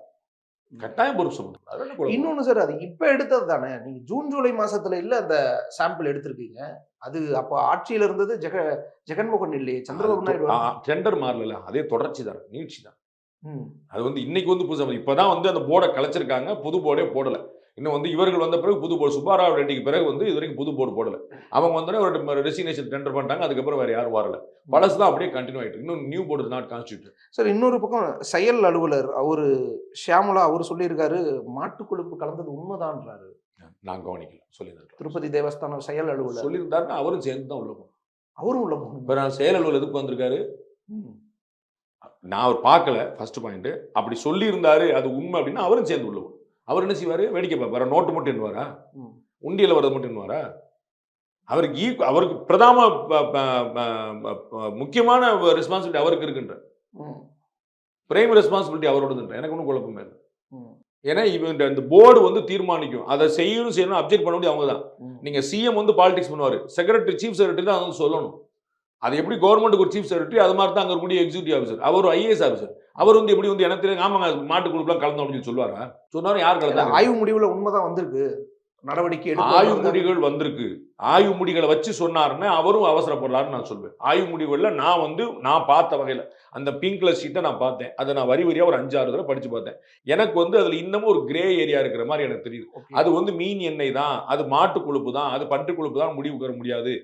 கட்டாயம் பொறுப்பு சுமத்தப்படும். இன்னொன்னு சார், அது இப்ப எடுத்தது தானே. நீங்க ஜூன் ஜூலை மாசத்துல இல்ல அந்த சாம்பிள் எடுத்திருக்கீங்க. அது அப்போ ஆட்சியில இருந்தது ஜெகன்மோகன் இல்லையே, சந்திரபாபு நாயுடு. டெண்டர் மாறல, அதே தொடர்ச்சி தான், நீட்சி தான். அது வந்து இன்னைக்கு வந்து புதுசா இப்பதான் வந்து அந்த போர்டை கலைச்சிருக்காங்க, புது போர்டே போடல. இன்னும் வந்து இவர்கள் வந்த பிறகு புது போர்டு, சுப்பாராவ் ரெட்டிக்கு பிறகு வந்து இது வரைக்கும் புது போர்டு போடல. அவங்க வந்தோடனே ஒரு ரெசிக்னேஷன் டெண்டர் பண்ணிட்டாங்க. அதுக்கப்புறம் வேற யாரும் வரல. பழசு தான் அப்படியே கண்டினியூ ஆயிட்டு. இன்னும் new board not constitute. Sir, இன்னொரு பக்கம் செயல் அலுவலர் அவரு ஷியாமலா அவர் சொல்லியிருக்காரு, மாட்டு கொழுப்பு கலந்தது உண்மைதான்றாரு. நான் கவனிக்கல. சொல்லியிருந்தாரு திருப்பதி தேவஸ்தானம் செயல் அலுவலர் சொல்லியிருந்தாருன்னா அவரும் சேர்ந்து தான் உள்ள போகணும். அவரும் உள்ள போகணும். செயல் அலுவலர் எதுக்கு வந்திருக்காரு? நான் அவர் பார்க்கல. First point. அப்படி சொல்லி இருந்தாரு அது உண்மை அப்படின்னா அவரும் சேர்ந்து உள்ள போகணும். அவர் என்ன செய்வாரு? வேடிக்கை பார்ப்பாரா? நோட்டு மட்டும் எண்ணுவாரா? உண்டியல வரது மட்டும் எண்ணுவாரா? அவருக்கு பிரதான முக்கியமான ரெஸ்பான்சிபிலிட்டி அவருக்கு இருக்குன்ற. பிரைம் ரெஸ்பான்சிபிலிட்டி அவரோடதுன்ற எனக்கு ஒன்றும் குழப்பமே இல்லை. ம். ஏன்னா இவங்க இந்த போர்டு வந்து தீர்மானிக்கும், அதை செய்யணும் அப்ஜெக்ட் பண்ண முடியும் அவங்க தான். ம். நீங்க சிஎம் வந்து பாலிடிக்ஸ் பண்ணுவாரு, செக்ரட்டரி சீஃப் செக்ரட்டரி தான் வந்து சொல்லணும். அது எப்படி கவர்மெண்ட்டுக்கு ஒரு சீஃப் செக்ரட்டரி, அது மாதிரி தான் அங்கே இருக்கக்கூடிய எக்ஸிக்யூட்டிவ் ஆஃபீஸர், அவர் ஐஏஎஸ் ஆஃபீஸர். அவர் வந்து எப்படி வந்து எனக்கு தெரியும் ஆமாங்க மாட்டு குழுப்பெல்லாம் கலந்தோம் அப்படின்னு சொல்லுவாரா? சொன்னாரு யார் கலந்தாங்க? ஆய்வு முடிவுல உண்மைதான் வந்திருக்கு, நடவடிக்கை ஆய்வு எடுக்க முடிவுகள் வந்திருக்கு. ஆய்வு முடிவுகளை வச்சு சொன்னாருன்னா அவரும் அவசரப்படுறாருன்னு நான் சொல்வேன். ஆய்வு முடிவுகளில் நான் பார்த்த வகையில் அந்த பிங்க் கலர் ஷீட்டை நான் பார்த்தேன். அதை நான் வரி வரியாக ஒரு 5-6 தடவை படிச்சு பார்த்தேன். எனக்கு வந்து அதில் இன்னமும் ஒரு கிரே ஏரியா இருக்கிற மாதிரி எனக்கு தெரியுது. அது வந்து மீன் எண்ணெய் தான், அது மாட்டு கொழுப்பு தான், அது பன்றி கொழுப்பு தான் முடிவுக்கு வர முடியாது.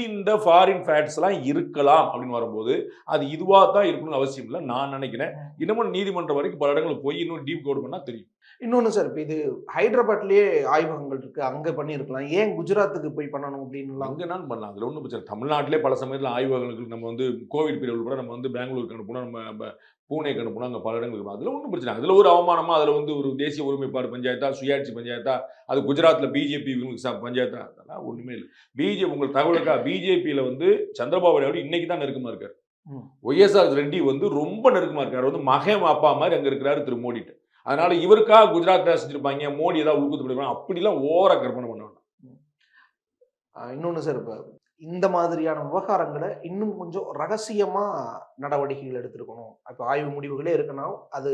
இந்த ஃபாரின் ஃபேட்ஸ்லாம் இருக்கலாம் அப்படின்னு வரும்போது அது இதுவாக தான் இருக்கணும்னு அவசியம் இல்லை நான் நினைக்கிறேன். இன்னமும் நீதிமன்றம் வரைக்கும் பல இடங்களுக்கு போய் இன்னும் டீப் கோட் பண்ணால் தெரியும். இன்னொன்னு சார், இப்போ இது ஹைதராபாத்லயே ஆய்வகங்கள் இருக்கு, அங்க பண்ணியிருக்கலாம், ஏன் குஜராத்துக்கு போய் பண்ணணும் அப்படின்னு? அங்கே நான் பண்ணலாம், அதில் ஒன்றும் பிரச்சனை. தமிழ்நாட்டிலே பல சமயத்தில் ஆய்வகங்களுக்கு நம்ம வந்து கோவிட் பீரியட் கூட நம்ம வந்து பெங்களூருக்கு அனுப்பணும், நம்ம பூனேக்கு அனுப்பணும், அங்கே பல இடங்களுக்கு அதில் ஒன்றும் பிரச்சனை. அதில் ஒரு அவமானமாக அதில் வந்து ஒரு தேசிய ஒருமைப்பாடு பஞ்சாயத்தா, சுயாட்சி பஞ்சாயத்தா, அது குஜராத்தில் பிஜேபி பஞ்சாயத்தா, அதெல்லாம் ஒன்றுமே இல்லை. பிஜேபி உங்களுக்கு தகவலுக்கா, பிஜேபியில் வந்து சந்திரபாபு நாயுடு இன்னைக்கு தான் நெருக்கமாக இருக்கார். ஒய்எஸ்ஆர் ரெட்டி வந்து ரொம்ப நெருக்கமாக இருக்கார். வந்து மகன் அப்பா மாதிரி அங்கே இருக்கிறாரு திரு மோடிட்டு. அதனால இவருக்காக குஜராத் செஞ்சிருப்பாங்க, மோடி ஏதாவது உள்குத்து பண்ணிருப்பாங்க, அப்படிலாம் ஓவரா கற்பனை பண்ண வேண்டாம். இன்னொன்னு சார், இப்போ இந்த மாதிரியான விவகாரங்களை இன்னும் கொஞ்சம் ரகசியமா நடவடிக்கைகள் எடுத்திருக்கணும். இப்போ ஆய்வு முடிவுகளே இருக்கணும், அது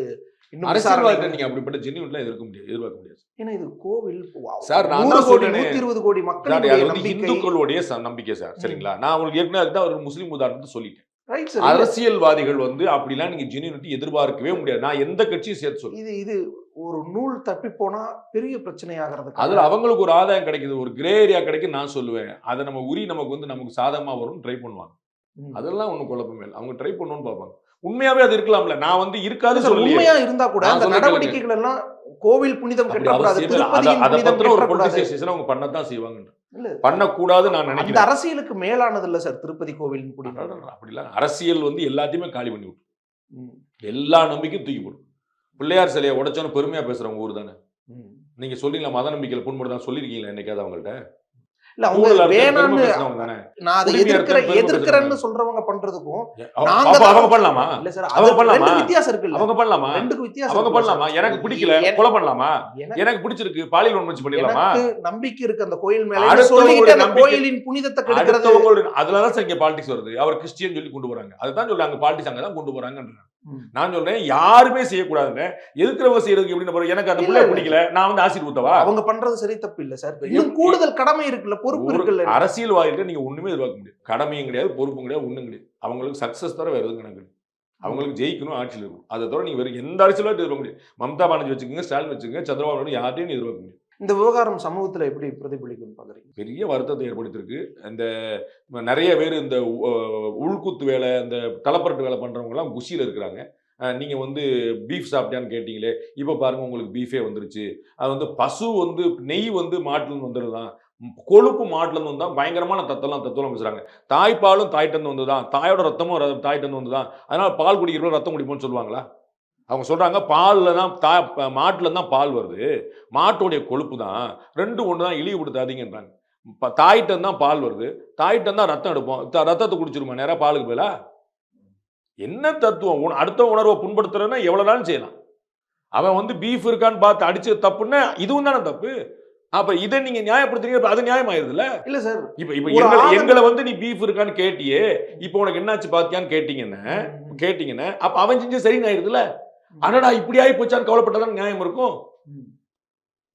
இன்னும் அரசியல்வாதிகள் நீங்க அப்படிப்பட்ட ஜென்யூன்லாம் எதிர்பார்க்க முடியாது. ஏன்னா இது கோவில் சார், நான் 100 கோடி 120 கோடி மக்கள் இந்துக்களுடைய நம்பிக்கை சார். சரிங்களா, நான் உங்களுக்கு ஏற்கனவே அதுதான் ஒரு முஸ்லீம் உதாரணத்தை சொல்லிட்டேன். Right sir. அரசியல்வாதிகள் வந்து அப்படிலாம் நீங்க ஜென்யூனிட்டி எதிர்பார்க்கவே முடியாது. நான் எந்த கட்சியும் சேர்த்து சொல்றேன். இது ஒரு நூல் தப்பி போனா பெரிய பிரச்சனையாகிறது. அதுல அவங்களுக்கு ஒரு ஆதாயம் கிடைக்குது, ஒரு கிரே ஏரியா கிடைக்கும் நான் சொல்லுவேன். அதை நம்ம நமக்கு சாதகமா வரும் ட்ரை பண்ணுவாங்க. அதெல்லாம் ஒண்ணும் குழப்பமே இல்லை. அவங்க ட்ரை பண்ணணும்னு பார்ப்பாங்க. உண்மையாவே அது இருக்கலாம்ல, நான் வந்து இருக்காது சொல்லி உண்மையா இருந்தா கூட அந்த நடவடிக்கைகள் எல்லாம் கோவில் புனிதம் கட்டக்கூடாது, திருப்பதியின் புனிதம் கட்டக்கூடாது, அவங்க பண்ணத்தான் செய்வாங்க. பண்ணக்கூடாது நான் நினைக்கிறேன். அந்த அரசியலுக்கு மேலானது இல்ல சார் திருப்பதி கோவிலின் புனிதம். அப்படிலாம் அரசியல் வந்து எல்லாத்தையுமே காலி பண்ணி விட்டு எல்லா நம்பிக்கையும் தூக்கி போடும். பிள்ளையார் சிலையை உடைச்சோன்னு பெருமையா பேசுறவங்க ஊர் தானே. நீங்க சொல்றீங்களா மத நம்பிக்கையில புண்படுதான் சொல்லிருக்கீங்களா என்னைக்காவது அவங்கள்ட்ட? இல்ல அவங்க வேணான்னு நான் அதை எதிர்க்கிறேன்னு சொல்றவங்க பண்றதுக்கும் அவங்க பண்ணலாமா? இல்ல சார், அவங்க பண்ணலாமா? வித்தியாசம் இருக்கு. அவங்க பண்ணலாமா? ரெண்டுக்கு வித்தியாசம். அவங்க பண்ணலாமா? எனக்கு பிடிக்கல கொலை பண்ணலாமா? எனக்கு பிடிச்சிருக்கு பாலியல் வன்முறை பண்ணிடலாமா? நம்பிக்கை இருக்கு அந்த கோயில் மேல சொல்லிட்டு அந்த கோயிலின் புனிதத்தை கெடுக்கிறது. அதுலதான் சார் இங்க பாலிடிக்ஸ் வருது. அவர் கிறிஸ்டியன் சொல்லி கொண்டு போறாங்க. அதுதான் சொல்றாங்க பாலிடிக்ஸ் அங்கதான் கொண்டு போறாங்கன்றாங்க. நான் சொல்றேன் யாருமே செய்யக்கூடாதுன்னு, எதிர்க்கிறவங்க செய்யறதுக்கு எப்படின்னு எனக்கு அந்த பிள்ளை பிடிக்கல, நான் வந்து ஆசிட் ஊத்தவா? அவங்க பண்றது சரி தப்பு இல்ல சார், இன்னும் கூடுதல் கடமை இருக்குல்ல, பொறுப்பு இருக்குல்ல. அரசியல்வாதிகள் நீங்க ஒண்ணுமே எதிர்பார்க்க முடியாது. கடமையும் கிடையாது, பொறுப்பும் கிடையாது, ஒண்ணும் கிடையாது. அவங்களுக்கு சக்சஸ் தவிர வேற எதுவும் கணக்கு. அவங்களுக்கு ஜெயிக்கணும், ஆட்சியில் இருக்கும். அதை தவிர நீங்க வேற எந்த அரசியல்வாதி எதிர்பார்க்க முடியாது. மம்தா பானர்ஜி வச்சுக்கோங்க, ஸ்டாலின் வச்சுக்கோங்க, சந்திரபாபு நாயுடு யார்ட்டையும் எதிர்பார்க்க முடியாது. இந்த விவகாரம் சமூகத்தில் எப்படி பிரதிபலிக்கும் பாக்குறீங்க? பெரிய வருத்தத்தை ஏற்படுத்திருக்கு. இந்த நிறைய பேர் இந்த உள்குத்து வேலை, இந்த தலைப்பரட்டு வேலை பண்றவங்க எல்லாம் குஷியில இருக்கிறாங்க. நீங்க வந்து பீஃப் சாப்பிட்டான்னு கேட்டீங்களே, இப்போ பாருங்க உங்களுக்கு பீஃபே வந்துருச்சு. அது வந்து பசு வந்து நெய் வந்து மாட்டுலேருந்து வந்துடுதான், கொழுப்பு மாட்டுலேருந்து வந்தால் பயங்கரமான தத்துவம் பேசுறாங்க. தாய்ப்பாலும் தாய்ட்டு வந்துதான், தாயோட ரத்தமும் தாய்ட்டு வந்துதான், அதனால பால் குடிக்கிறப்ப ரத்தம் குடிப்போம்னு சொல்லுவாங்களா? அவங்க சொல்றாங்க பாலில் தான் மாட்டுல தான் பால் வருது, மாட்டோடைய கொழுப்பு தான், ரெண்டு ஒன்று தான், இழிவுபடுத்தாதீங்கன்றாங்க. தாய்ட்டம் தான் பால் வருது, தாய்ட்டம் தான் ரத்தம் எடுப்போம், ரத்தத்தை குடிச்சிருமா நேராக பாலுக்கு போயில? என்ன தத்துவம்? அடுத்த உணர்வை புண்படுத்துறதுன்னா எவ்வளவு நாளும் செய்யலாம். அவன் வந்து பீஃப் இருக்கான்னு பார்த்து அடிச்சது தப்புன்னா இதுவும் தானே தப்பு. அப்ப இதை நீங்க நியாயப்படுத்துறீங்க, அது நியாயமாயிருதுல? இல்ல சார், இப்ப எங்களை வந்து நீ பீஃப் இருக்கான்னு கேட்டியே, இப்போ உனக்கு என்னாச்சு பாத்தியான்னு கேட்டீங்கன்னா அப்ப அவன் செஞ்சு சரின்னு ஆயிருதுல. ஆனாடா இப்படி ஆகி போச்சான்னு கவலைப்பட்டதான் நியாயம் இருக்கும்.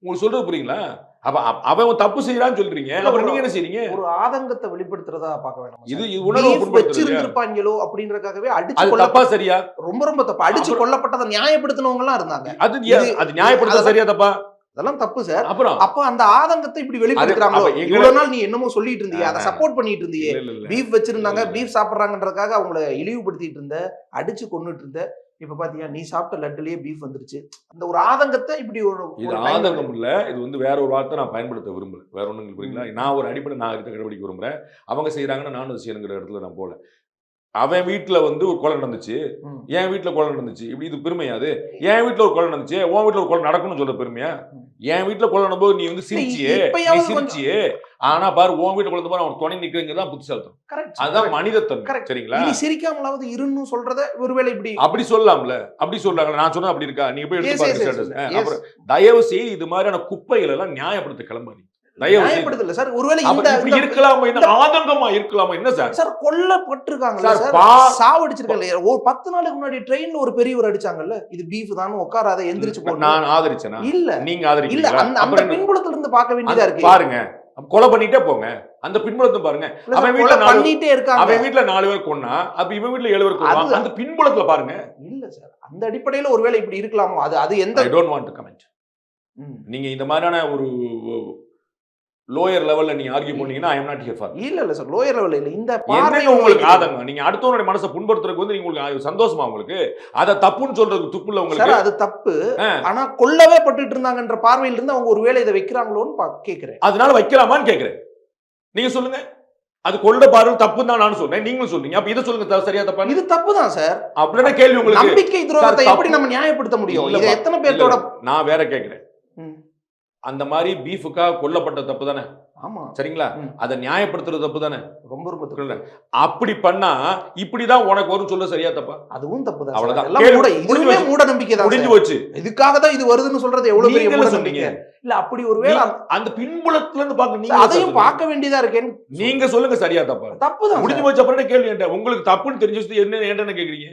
உங்களுக்கு சொல்றது புரியுங்களா? அப்ப அவன் தப்பு செய்யறான்னு சொல்றீங்க, அப்புறம் நீங்க என்ன செய்றீங்க? ஒரு ஆதங்கத்தை வெளிப்படுத்துறதா பார்க்க வேண்டாம். இது உணர்வு வச்சிருந்திருப்பாங்களோ அப்படின்றதுக்காகவே அடிச்சு கொல்லப்பா சரியா? ரொம்ப ரொம்ப தப்பு. அடிச்சு கொல்லப்பட்டதை நியாயப்படுத்தினவங்க எல்லாம் இருந்தாங்க. அது நியாயப்படுத்த சரியா தப்பா? அதெல்லாம் தப்பு சார். அப்புறம் அப்ப அந்த ஆதங்கத்தை இப்படி வெளிப்படுத்துறாங்களோ? இவ்வளவு நாள் நீ என்னமோ சொல்லிட்டு இருந்தியே, அதை சப்போர்ட் பண்ணிட்டு இருந்தியே, பீஃப் வச்சிருந்தாங்க, பீஃப் சாப்பிடுறாங்கன்றதுக்காக அவங்கள இழிவுபடுத்திட்டு இருந்த, அடிச்சு கொன்னுட்டு இருந்த, இப்ப பாத்தீங்க நீ சாப்பிட்ட லட்டுலயே பீஃப் வந்துருச்சு. அந்த ஒரு ஆதங்கத்தை இப்படி ஒரு இது ஆதங்கம் இல்ல, இது வந்து வேற ஒரு வார்த்தை நான் பயன்படுத்த விரும்பல. வேற ஒண்ணுங்க புரியுங்களா? நான் ஒரு அடிப்படை நான் கடைபிடிக்க விரும்புறேன். அவங்க செய்யறாங்கன்னா நானும் செய்யணுங்கிற இடத்துல நான் போல. அவன் வீட்டுல வந்து ஒரு கொலை நடந்துச்சு, ம். என் வீட்டுல கொலை நடந்துச்சு, இப்படி இது பெருமையா? அது என் வீட்டுல ஒரு கொலை நடந்துச்சு, உன் வீட்டுல ஒரு கொலை நடக்கும்னு சொல்ற பெருமையா? என் வீட்டுல கொலை நடக்கும்போது நீ வந்து சிரிச்சியே, நீ இப்பயாவது சிரிச்சியே, ஆனா பாரு உன் வீட்டுல கொலை பாரு அவன் துணை நிக்கிறதுதான் புத்திசாலித்தனம். கரெக்ட், அதுதான் மனிதத்தன்மை. கரெக்ட். சரிங்களா? இனி சிரிக்காமலாவது இருன்னு சொல்றத ஒருவேளை இப்படி அப்படி சொல்லலாம்ல, அப்படி சொல்றாங்க. நான் சொன்னா அப்படி இருக்கா? நீங்க போய் Yes, எடுத்து yes, yes, பாருங்க. yes. அப்புறம் தயவு செய்து இது மாதிரியான குப்பைகள் எல்லாம் நியாயப்படுத்த கிளம்பாதீங்க. தயவு செய்து. நியாயப்படுத்தல சார். ஒருவேளை அப்ப இப்படி இருக்கலாமா? என்ன ஆதங்கமா இருக்கலாமா? என்ன சார்? சார் கொல்லப்பட்டிருக்காங்கல்ல சார், சார், சாவடிச்சிருக்காங்க. ஒரு 10 நாளுக்கு முன்னாடி ட்ரெயின்ல ஒரு பெரியவர் அடிச்சாங்கல்ல, இது பீஃப் தான் உட்காராத எந்திரிச்சு போட்டு. நான் ஆதரிச்சேனா? இல்ல நீங்க இல்ல, ஆதரிக்கிறீங்களா? அந்த அப்புறம் பின்புலத்துல இருந்து பார்க்க வேண்டியதா இருக்கு. பாருங்க, கொலை பண்ணிட்டே போங்க. அந்த பின்புலத்தை பாருங்க. இல்ல சார், அவன் கொலை வீட்டுல பண்ணிட்டே இருக்காங்க. அவன் வீட்டுல 4 பேர் கொன்னா, அப்ப இவன் வீட்டுல 7 பேர் கொன்னா, அது- அந்த பின்புலத்துல பாருங்க. இல்ல சார், அந்த அடிப்படையில ஒருவேளை இப்படி இருக்கலாமோ? அது எந்த I don't want to comment. ம். நீங்க இந்த மாதிரியான ஒரு லோயர் லெவல்ல நீங்க ஆர்கியூ பண்ணீங்கன்னா I am not here for. இல்ல சார், லோயர் லெவல்ல இல்ல. இந்த என்னங்க பார்வை உங்களுக்கு ஆதங்கம்? நீங்க அடுத்தவனுடைய மனசை புண்படுத்துறதுக்கு வந்து நீங்க உங்களுக்கு சந்தோஷமா உங்களுக்கு? அத தப்புன்னு சொல்றதுக்கு துப்புல சார், உங்களுக்கு? அது தப்பு. ஆனா கொல்லவே பட்டுட்டு இருந்தாங்கன்ற பார்வையில இருந்து அவங்க ஒருவேளை இதை வைக்கிறாங்களோன்னு கேக்குறேன். அதனால வைக்கலாமான்னு கேக்குறேன். நீங்க சொல்லுங்க. அது கொல்ல பார்வை தப்புன்னு தான் நான் சொல்றேன், நீங்களும் சொல்றீங்க. அப்ப இதை சொல்லுங்க, சரியா தப்பா? இது தப்பு தான் சார். அப்படின்னா கேள்வி உங்களுக்கு. நம்பிக்கை துரோகத்தை சார், எப்படி நம்ம நியாயப்படுத்த முடியும்? இல்லப்பா. இது எத்தனை பேர்த்தோட நான் வேற கேக்குறேன். ம். அந்த மாதிரி பீஃபுக்காக கொல்லப்பட்ட தப்பு தானே? ஆமா, சரிங்களா? ம். அதை நியாயப்படுத்துறது தப்பு தானே? ரொம்ப ரொம்ப தப்பு. அப்படி பண்ணா இப்படிதான் உனக்கு வரும் சொல்ல சரியா தப்பா? அதுவும் தப்பு தான். அவ்வளவுதான். எல்லாம் கேள்வி மூட, முடிஞ்சு இதுவுமே போச்சு. மூட நம்பிக்கை தான். முடிஞ்சு சார். போச்சு. இதுக்காக தான் இது வருதுன்னு சொல்றது எவ்வளவு பெரிய நீங்களே மூட சொன்னீங்க. நம்பிக்கை. இல்ல அப்படி ஒருவேளை அந்த பின்புலத்துல இருந்து பாக்க நீங்க அதையும் பார்க்க வேண்டியதா இருக்கேன்னு நீங்க சொல்லுங்க சரியா தப்பா? தப்பு தான். முடிஞ்சு போச்சு. அப்புறம் என்ன கேள்வி என்கிட்ட? உங்களுக்கு தப்புன்னு தெரிஞ்சு வச்சுட்டு என்ன கேக்குறீங்க?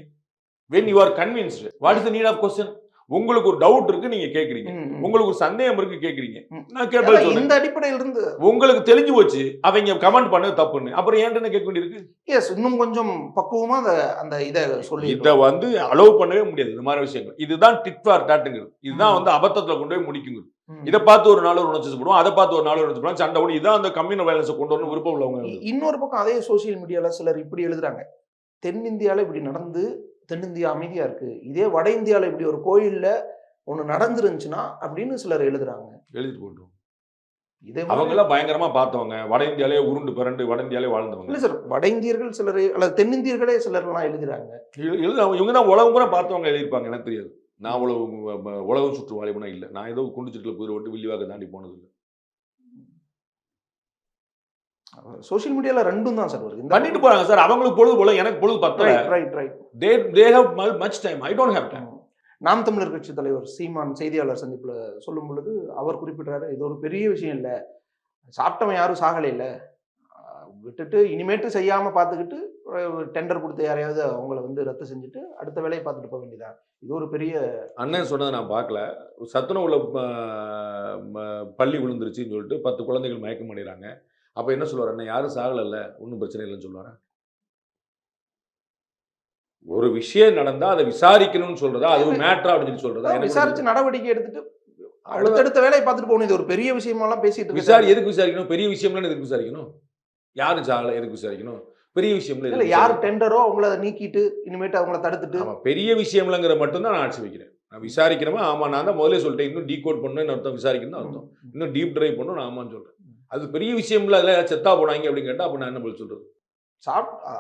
when you are convinced, what is the need of question? உங்களுக்கு ஒரு டவுட் இருக்கு, நீங்க கேக்குறீங்க. உங்களுக்கு ஒரு சந்தேகம் இருக்கு, கேக்குறீங்க. நான் கேட்பது சொல்றேன். இந்த அடிப்படையில இருந்து உங்களுக்கு தெரிஞ்சு போச்சு அவங்க கமெண்ட் பண்ணது தப்புன்னு, அப்புறம் ஏன்டா கேட்க வேண்டியிருக்கு? எஸ், இன்னும் கொஞ்சம் பக்குவமா அந்த இத சொல்லி இத வந்து அலோவ் பண்ணவே முடியாது. இந்த மாதிரி விஷயங்கள் இதுதான் டிட் ஃபார் டாட்டுங்கிறது. இதுதான் வந்து அபத்தத்துல கொண்டு போய் முடிக்குங்க. இதை பார்த்து ஒரு நாள் உணர்ச்சி போடுவோம், அதை பார்த்து ஒரு நாள் உணர்ச்சி போடுவோம், சண்டை போடும். இதான் அந்த கம்யூனல் வயலன்ஸை கொண்டு வரணும் விருப்பம் உள்ளவங்க. இன்னொரு பக்கம் அதே சோசியல் மீடியால சிலர் இப்படி எழுதுறாங்க, தென்னிந்தியால இப்படி நடந்து தென்னிந்தியா அமைதியா இருக்கு, இதே வட இந்தியால இப்படி ஒரு கோயில்ல ஒண்ணு நடந்துருந்துச்சுன்னா அப்படின்னு சிலர் எழுதுறாங்க. எழுதிட்டு போட்டோம். இதே அவங்க எல்லாம் பயங்கரமா பார்த்தவங்க, வட இந்தியாலே உருண்டு பிறண்டு வட இந்தியாலே வாழ்ந்தவங்க. இல்ல சார், வட இந்தியர்கள் சிலர் அல்லது தென்னிந்தியர்களே சிலர் எல்லாம் எழுதுறாங்க. இவங்க தான் உலகம் பூரா பார்த்தவங்க எழுதியிருப்பாங்க. எனக்கு தெரியாது. நான் உலகம் சுற்று வாலிபனா இல்லை. நான் ஏதோ குண்டுச்சுட்டுல குதிரை விட்டு வில்லிவாக தாண்டி போனது இல்லை. சோசியல் மீடியால ரெண்டும் தான் சார் வருது. பண்ணிட்டு போறாங்க சார். அவங்களுக்கு பொழுது போல, எனக்கு பொழுது பத்தல. Right. they have much time, I don't have time. நாம் தமிழர் கட்சி தலைவர் சீமான் செய்தியாளர் சந்திப்புல சொல்லும் பொழுது அவர் குறிப்பிட்டாரு, இது ஒரு பெரிய விஷயம் இல்ல, சாப்பிட்டவன் யாரும் சாகலை இல்ல, விட்டுட்டு இனிமேட்டு செய்யாம பார்த்துக்கிட்டு டெண்டர் கொடுத்து யாரையாவது அவங்கள வந்து ரத்து செஞ்சுட்டு அடுத்த வேலையை பார்த்துட்டு போக வேண்டியதான். இது ஒரு பெரிய அண்ணன் சொன்னதை நான் பார்க்கல. சத்துணவுல பள்ளி விழுந்துருச்சுன்னு சொல்லிட்டு 10 குழந்தைகள் மயக்கம் பண்ணிடுறாங்க. அப்ப என்ன சொல்லுவார் அண்ணன்? யாரும் சாகல, ஒன்றும் பிரச்சனை இல்லைன்னு சொல்லுவாரா? ஒரு விஷயம் நடந்தா அதை விசாரிக்கணும்னு சொல்றதா, அது ஒரு மேட்டரா அப்படின்னு சொல்றதா? விசாரிச்சு நடவடிக்கை எடுத்துட்டு அடுத்தடுத்த வேலையை பார்த்துட்டு போகணும். இது ஒரு பெரிய விஷயமெல்லாம் பேசிட்டு எதுக்கு விசாரிக்கணும்? பெரிய விஷயம்லாம் எதுக்கு விசாரிக்கணும்? யாரும் சாகல எதுக்கு விசாரிக்கணும்? பெரிய விஷயம்ல இல்ல, யார் டெண்டரோ அவங்கள நீக்கிட்டு இனிமேட்டு அவங்கள தடுத்துட்டு. பெரிய விஷயம்லங்கிற மட்டும்தான் நான் ஆட்சி வைக்கிறேன். நான் விசாரிக்கிறேன். ஆமா, நான் தான் முதல்ல சொல்லிட்டேன். இன்னும் டீகோட் பண்ணணும் அர்த்தம், விசாரிக்கணும் அர்த்தம். இன்னும் டீப் டிரைவ் பண்ணணும் நான் ஆமான்னு சொல்றேன். அது பெரிய விஷயம்ல அதில் செத்தா போனாங்க அப்படின்னு கேட்டா அப்ப நான் என்ன பதில் சொல்றது?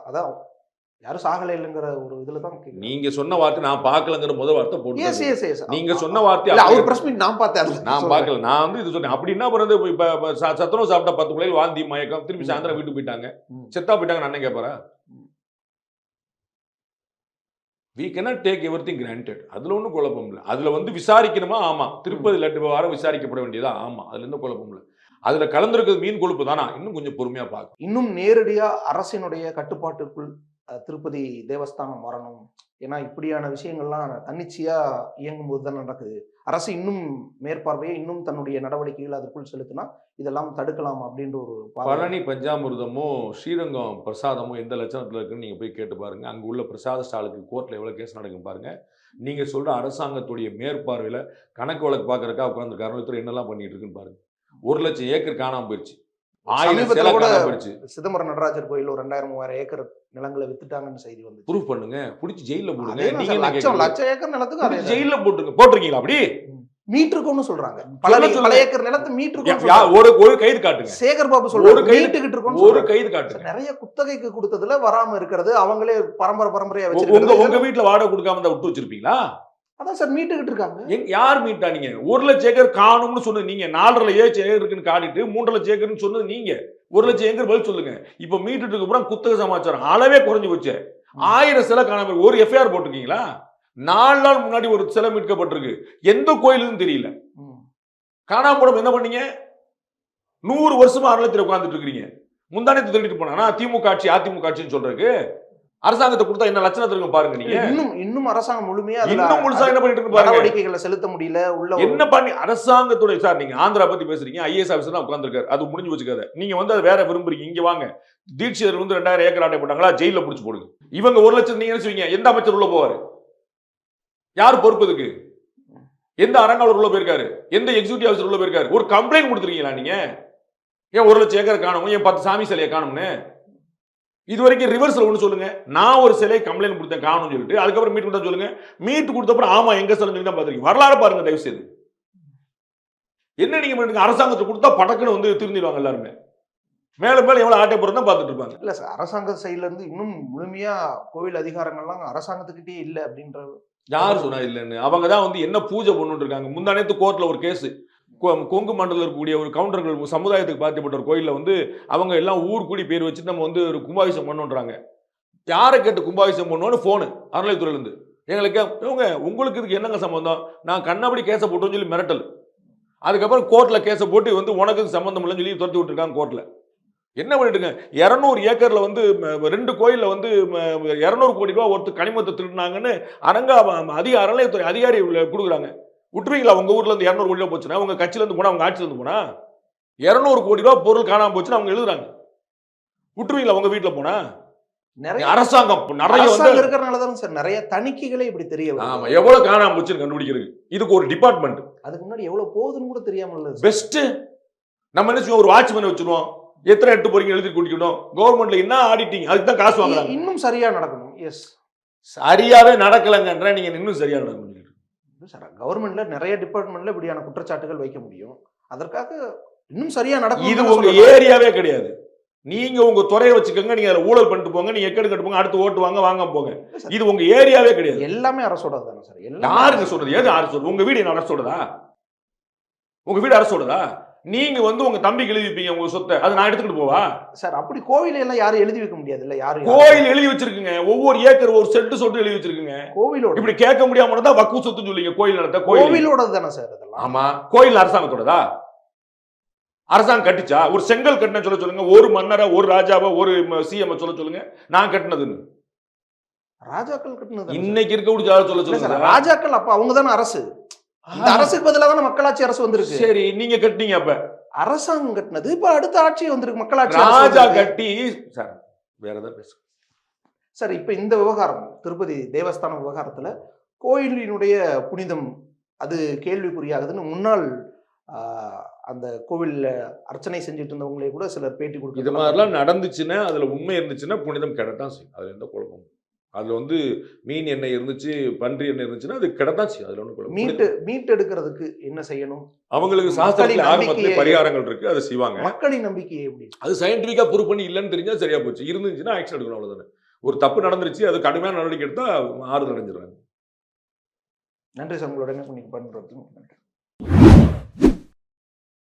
அதான் யாரும் சாகலை இல்லைங்கிற ஒரு இதுல தான் நீங்க சொன்ன வார்த்தை நான் பார்க்கலங்கிற முதல் வார்த்தை போட்டு நீங்க சொன்ன வார்த்தை அவர் பிரஸ் மீட் நான் பார்த்தேன், நான் பார்க்கல. நான் வந்து இது சொன்னேன். அப்படின்னா பிறந்து இப்ப சத்துணவு சாப்பிட்டா 10 பிள்ளைகள் வாந்தி மயக்கம், திருப்பி சாயந்தரம் வீட்டுக்கு போயிட்டாங்க, செத்தா போயிட்டாங்க, அண்ணன் கேட்பாரா? we cannot take everything granted. அதுல ஒன்றும் குழப்பம் இல்லை. அதுல வந்து விசாரிக்கணுமா? ஆமா. திருப்பதி லட்டு வாரம் விசாரிக்கப்பட வேண்டியதா? ஆமா. அதுல எந்த குழப்பம் இல்லை. அதுல கலந்துருக்கிறது மீன் கொழுப்பு தானா? இன்னும் கொஞ்சம் பொறுமையா பார்க்க. இன்னும் நேரடியா அரசினுடைய கட்டுப்பாட்டுக்குள் திருப்பதி தேவஸ்தானம் வரணும். ஏன்னா இப்படியான விஷயங்கள்லாம் தன்னிச்சையா இயங்கும் போது தான் நடக்குது. அரசு இன்னும் மேற்பார்வையை இன்னும் தன்னுடைய நடவடிக்கைகள் அதற்குள் செலுத்தினா இதெல்லாம் தடுக்கலாம் அப்படின்ற ஒரு பழனி பஞ்சாமிர்தமோ ஸ்ரீரங்கம் பிரசாதமோ எந்த லட்சணத்துல இருக்குன்னு நீங்க போய் கேட்டு பாருங்க. அங்க உள்ள பிரசாத ஸ்டாலுக்கு கோர்ட்ல எவ்வளவு கேஸ் நடக்கும் பாருங்க. நீங்க சொல்ற அரசாங்கத்துடைய மேற்பார்வையில கணக்கு வழக்கு பாக்குறக்கா உட்கார்ந்து கருணத்துறை என்னெல்லாம் பண்ணிட்டு இருக்குன்னு பாருங்க. 1 லட்சம் ஏக்கர் காணாம போயிடுச்சு. சிதம்பரம் நடராஜர் கோயில் 2000-3000 ஏக்கர் நிலங்களை வித்துட்டாங்கன்னு செய்தி வந்து ப்ரூஃப் பண்ணுங்க, புடிச்சு ஜெயில போடுங்க. லட்சம் ஏக்கர் நிலத்துக்கு ஜெயில போட்டுருங்க. போட்டிருக்கீங்களா? அப்படி மீட்டிருக்கோம்னு சொல்றாங்க. சொல்லுங்க. பல ஏக்கர் நிலத்தை மீட்டிருக்கோம். ஒரு கைது காட்டுங்க. சேகர் பாபு ஒரு சொல்றாரு கைது மீட்டுக்கிட்டு இருக்கோம். ஒரு கைது காட்டுங்க. நிறைய குத்தகைக்கு கொடுத்ததுல வராம இருக்கிறது, அவங்களே பரம்பரையா உங்க வச்சிருக்காங்க. வீட்டுல வாடகை கொடுக்காம தான் விட்டு வச்சிருப்பீங்களா? அதான் சார் மீட்டுக்கிட்டு இருக்காங்க. யார் மீட்டா? நீங்க 1 லட்சம் ஏக்கர் காணும்னு சொன்னது நீங்க. 4.5 ஏக்கர் இருக்குன்னு காட்டிட்டு 3 லட்சம் ஏக்கர்னு சொன்னது நீங்க. 1 லட்சம் ஏக்கர் பதில் சொல்லுங்க. இப்ப மீட்டுட்டு அப்புறம் குத்தகை சமாச்சாரம் அளவே குறைஞ்சு போச்சு. 1000 சிலை காணாம ஒரு எஃப்ஐஆர் போட்டிருக்கீங்களா? 4 நாள் முன்னாடி ஒரு சிலை மீட்கப்பட்டிருக்கு. எந்த கோயிலுன்னு தெரியல. காணாம போன என்ன பண்ணீங்க? 100 வருஷமா அறநிலையத்தில் உட்கார்ந்துட்டு இருக்கீங்க. முந்தானத்தை திருடிட்டு போனா திமுக ஆட்சி அதிமுக ஆட்சின்னு சொல்றதுக்கு அரசாங்கத்தை கொடுத்தா என்ன லட்சணத்தை இருக்கும் பாருங்க. நீங்க இன்னும் அரசாங்கம் முழுமையா முழுசா என்ன பண்ணிட்டு இருக்கு பாருங்க. நடவடிக்கைகளை செலுத்த முடியல. உள்ள என்ன பண்ணி அரசாங்கத்துடைய சார் நீங்க ஆந்திரா பத்தி பேசுறீங்க. ஐஏஎஸ் ஆபீசர் தான் உட்கார்ந்திருக்காரு. அது முடிஞ்சு வச்சுக்காத. நீங்க வந்து அது வேற விரும்புறீங்க. இங்க வாங்க. தீட்சிதர் வந்து 2000 ஏக்கர் ஆட்டை போட்டாங்களா? ஜெயில புடிச்சு போடுங்க. இவங்க 1 லட்சம் நீங்க என்ன செய்வீங்க? எந்த அமைச்சர் உள்ள போவாரு? யார் பொறுப்பு இதுக்கு? எந்த அரங்காவலர் உள்ள போயிருக்காரு? எந்த எக்ஸிக்யூட்டிவ் ஆஃபீஸர் உள்ள போயிருக்காரு? ஒரு கம்ப்ளைண்ட் கொடுத்துருக்கீங்களா நீங்க? ஏன் 1 லட்சம் ஏக்கர் காணும், ஏன் 10 சாமி சிலையை காணும்னு? இது வரைக்கும் ரிவர்ஸ்ல ஒண்ணு சொல்லுங்க. நான் ஒரு சிலை கம்ப்ளைண்ட் கொடுத்தேன் காணும்னு சொல்லிட்டு, அதுக்கப்புறம் மீட் கொடுத்தா சொல்லுங்க. மீட் கொடுத்தப்பறம் ஆமா எங்க சிலை சொல்லி தான் பாத்துருக்கீங்க. வரலாறு பாருங்க தயவு செய்து. என்ன நீங்க பண்ணுங்க? அரசாங்கத்துக்கு கொடுத்தா படக்குன்னு வந்து திருந்திடுவாங்க எல்லாருமே. மேல எவ்வளவு ஆட்டை போறதா பாத்துட்டு இருப்பாங்க. இல்ல சார், அரசாங்க சைட்ல இருந்து இன்னும் முழுமையா கோவில் அதிகாரங்கள்லாம் அரசாங்கத்துக்கிட்டே இல்ல அப்படின்ற. யார் சொன்னா இல்லைன்னு? அவங்க தான் வந்து என்ன பூஜை பண்ணிட்டு இருக்காங்க. முந்தானேத்து கோர்ட்ல ஒரு கேஸ், கொங்கு மண்டலத்தில் இருக்கக்கூடிய ஒரு கவுண்டர்கள் சமுதாயத்துக்கு பாதிக்கப்பட்ட ஒரு கோயிலில் வந்து அவங்க எல்லாம் ஊர் கூடி பேர் வச்சு நம்ம வந்து ஒரு கும்பாபிஷேகம் பண்ணுன்றாங்க. யாரை கேட்டு கும்பாபிஷேகம் பண்ணுவோன்னு ஃபோனு அறநிலையத்துறையிலேருந்து எங்களுக்கு. இவங்க உங்களுக்கு இதுக்கு என்னங்க சம்பந்தம்? நான் கண்ணபடி கேஸை போட்டோன்னு சொல்லி மிரட்டல். அதுக்கப்புறம் கோர்ட்டில் கேஸை போட்டு வந்து உனக்கு சம்பந்தம் இல்லைன்னு சொல்லி துரத்தி விட்டுருக்காங்க கோர்ட்டில். என்ன பண்ணிட்டுங்க? 200 ஏக்கர்ல வந்து 2 கோயில்ல வந்து 200 கோடி ரூபாய் ஒருத்தர் கனிமத்தை திருடினாங்கன்னு அறநிலையத்துறை அதிகாரி கொடுக்குறாங்க. விட்டுருவீங்களா? உங்க ஊர்ல இருந்து 200 கோடி ரூபாய் போச்சுன்னா, உங்க கட்சியில இருந்து போனா, உங்க ஆட்சியில இருந்து போனா 200 கோடி ரூபாய் பொருள் காணாம போச்சுன்னு அவங்க எழுதுறாங்க. விட்டுருவீங்களா உங்க வீட்டுல போனா? நிறைய அரசாங்கம் நிறைய வந்து இருக்கிறனாலதான் சார் நிறைய தணிக்கைகளே இப்படி தெரிய வருது. ஆமா, எவ்வளவு காணாம போச்சுன்னு கண்டுபிடிக்கிறது இதுக்கு ஒரு டிபார்ட்மெண்ட். அதுக்கு முன்னாடி எவ்வளவு போகுதுன்னு கூட தெரியாம பெஸ்ட். நம்ம என்ன செய்வோம்? ஒரு வாட்ச்மேன் வச்சிருவோம். எத்தனை எட்டு போறீங்க எழுதி கூட்டிக்கணும். கவர்மெண்ட்ல என்ன ஆடிட்டிங், அதுக்கு தான் காசு வாங்குறாங்க. இன்னும் சரியா நடக்கணும். எஸ், சரியாவே நடக்கலங்கன்ற நீங்க இன்னும் சரியா நடக்கணும் சார். கவர்மெண்ட்ல நிறைய டிபார்ட்மெண்ட்ல இப்படியான குற்றச்சாட்டுகள் வைக்க முடியும். அதற்காக இன்னும் சரியா நடக்கும். இது உங்க ஏரியாவே கிடையாது. நீங்க உங்க துறையை வச்சுக்கோங்க. நீங்க ஊழல் பண்ணிட்டு போங்க. நீங்க எக்கெடு கட்டு போங்க. அடுத்து ஓட்டு வாங்க வாங்க போங்க. இது உங்க ஏரியாவே கிடையாது. எல்லாமே அரசோட தானே சார்? யாருங்க சொல்றது? ஏது அரசு சொல்றது? உங்க வீடு என்ன அரசோடதா? உங்க வீடு அரசோடதா? நீங்க வந்து உங்க தம்பிக்கு எழுதி வைப்பீங்க உங்க சொத்தை. அது நான் எடுத்துக்கிட்டு போவா சார்? அப்படி கோவில் எல்லாம் யாரும் எழுதி வைக்க முடியாது இல்ல? யாரும் கோயில் எழுதி வச்சிருக்குங்க. ஒவ்வொரு ஏக்கர் ஒரு செட்டு சொட்டு எழுதி வச்சிருக்குங்க. கோவிலோட இப்படி கேட்க முடியாம தான் வக்கு சொத்துன்னு சொல்லிங்க. கோயில் நடத்த கோவிலோட தானே சார் அதெல்லாம்? ஆமா, கோயில் அரசாங்கத்தோடதா? அரசாங்கம் கட்டிச்சா? ஒரு செங்கல் கட்டின சொல்லுங்க. ஒரு மன்னரை, ஒரு ராஜாவை, ஒரு சிஎம் சொல்லுங்க. நான் கட்டினதுன்னு. ராஜாக்கள் கட்டினது இன்னைக்கு இருக்க சொல்லுங்க. ராஜாக்கள் அப்ப அவங்க தானே அரசு. இந்த அரசுக்கு பதிலாக தானே மக்களாட்சி அரசு வந்திருக்கு. சரி, நீங்க கட்டினீங்க. அப்ப அரசாங்கம் கட்டினது இப்ப அடுத்த ஆட்சி வந்திருக்கு. மக்களாட்சி ராஜா கட்டி சார் வேற ஏதாவது பேசு சார். இப்ப இந்த விவகாரம், திருப்பதி தேவஸ்தான விவகாரத்துல கோயிலினுடைய புனிதம் அது கேள்விக்குறியாகுதுன்னு முன்னாள் அந்த கோவில்ல அர்ச்சனை செஞ்சுட்டு இருந்தவங்களே கூட சிலர் பேட்டி கொடுக்க. இது மாதிரிலாம் நடந்துச்சுன்னா, அதுல உண்மை இருந்துச்சுன்னா புனிதம் கிடத்தான் செய்யும். அதுல எந்த குழப்பமும். அதுல வந்து மீன் எண்ணெய் இருந்துச்சு, பன்றி எண்ணெய் இருந்துச்சுன்னா அது கிடத்தான் செய்யும். அதுல ஒன்றும் குழப்பம். மீட் எடுக்கிறதுக்கு என்ன செய்யணும்? அவங்களுக்கு சாஸ்திரத்துல ஆரம்பத்திலே பரிகாரங்கள் இருக்கு, அதை செய்வாங்க. மக்களின் நம்பிக்கையை எப்படி? அது சயின்டிபிக்கா ப்ரூவ் பண்ணி இல்லைன்னு தெரிஞ்சா சரியா போச்சு. இருந்துச்சுன்னா ஆக்ஷன் எடுக்கணும், அவ்வளவுதானே. ஒரு தப்பு நடந்துருச்சு, அது கடுமையான நடவடிக்கை எடுத்தா ஆறுதல் அடைஞ்சிடறாங்க. நன்றி சார், உங்களோட என்ன பண்ணி பண்ணுறதுக்கு நன்றி.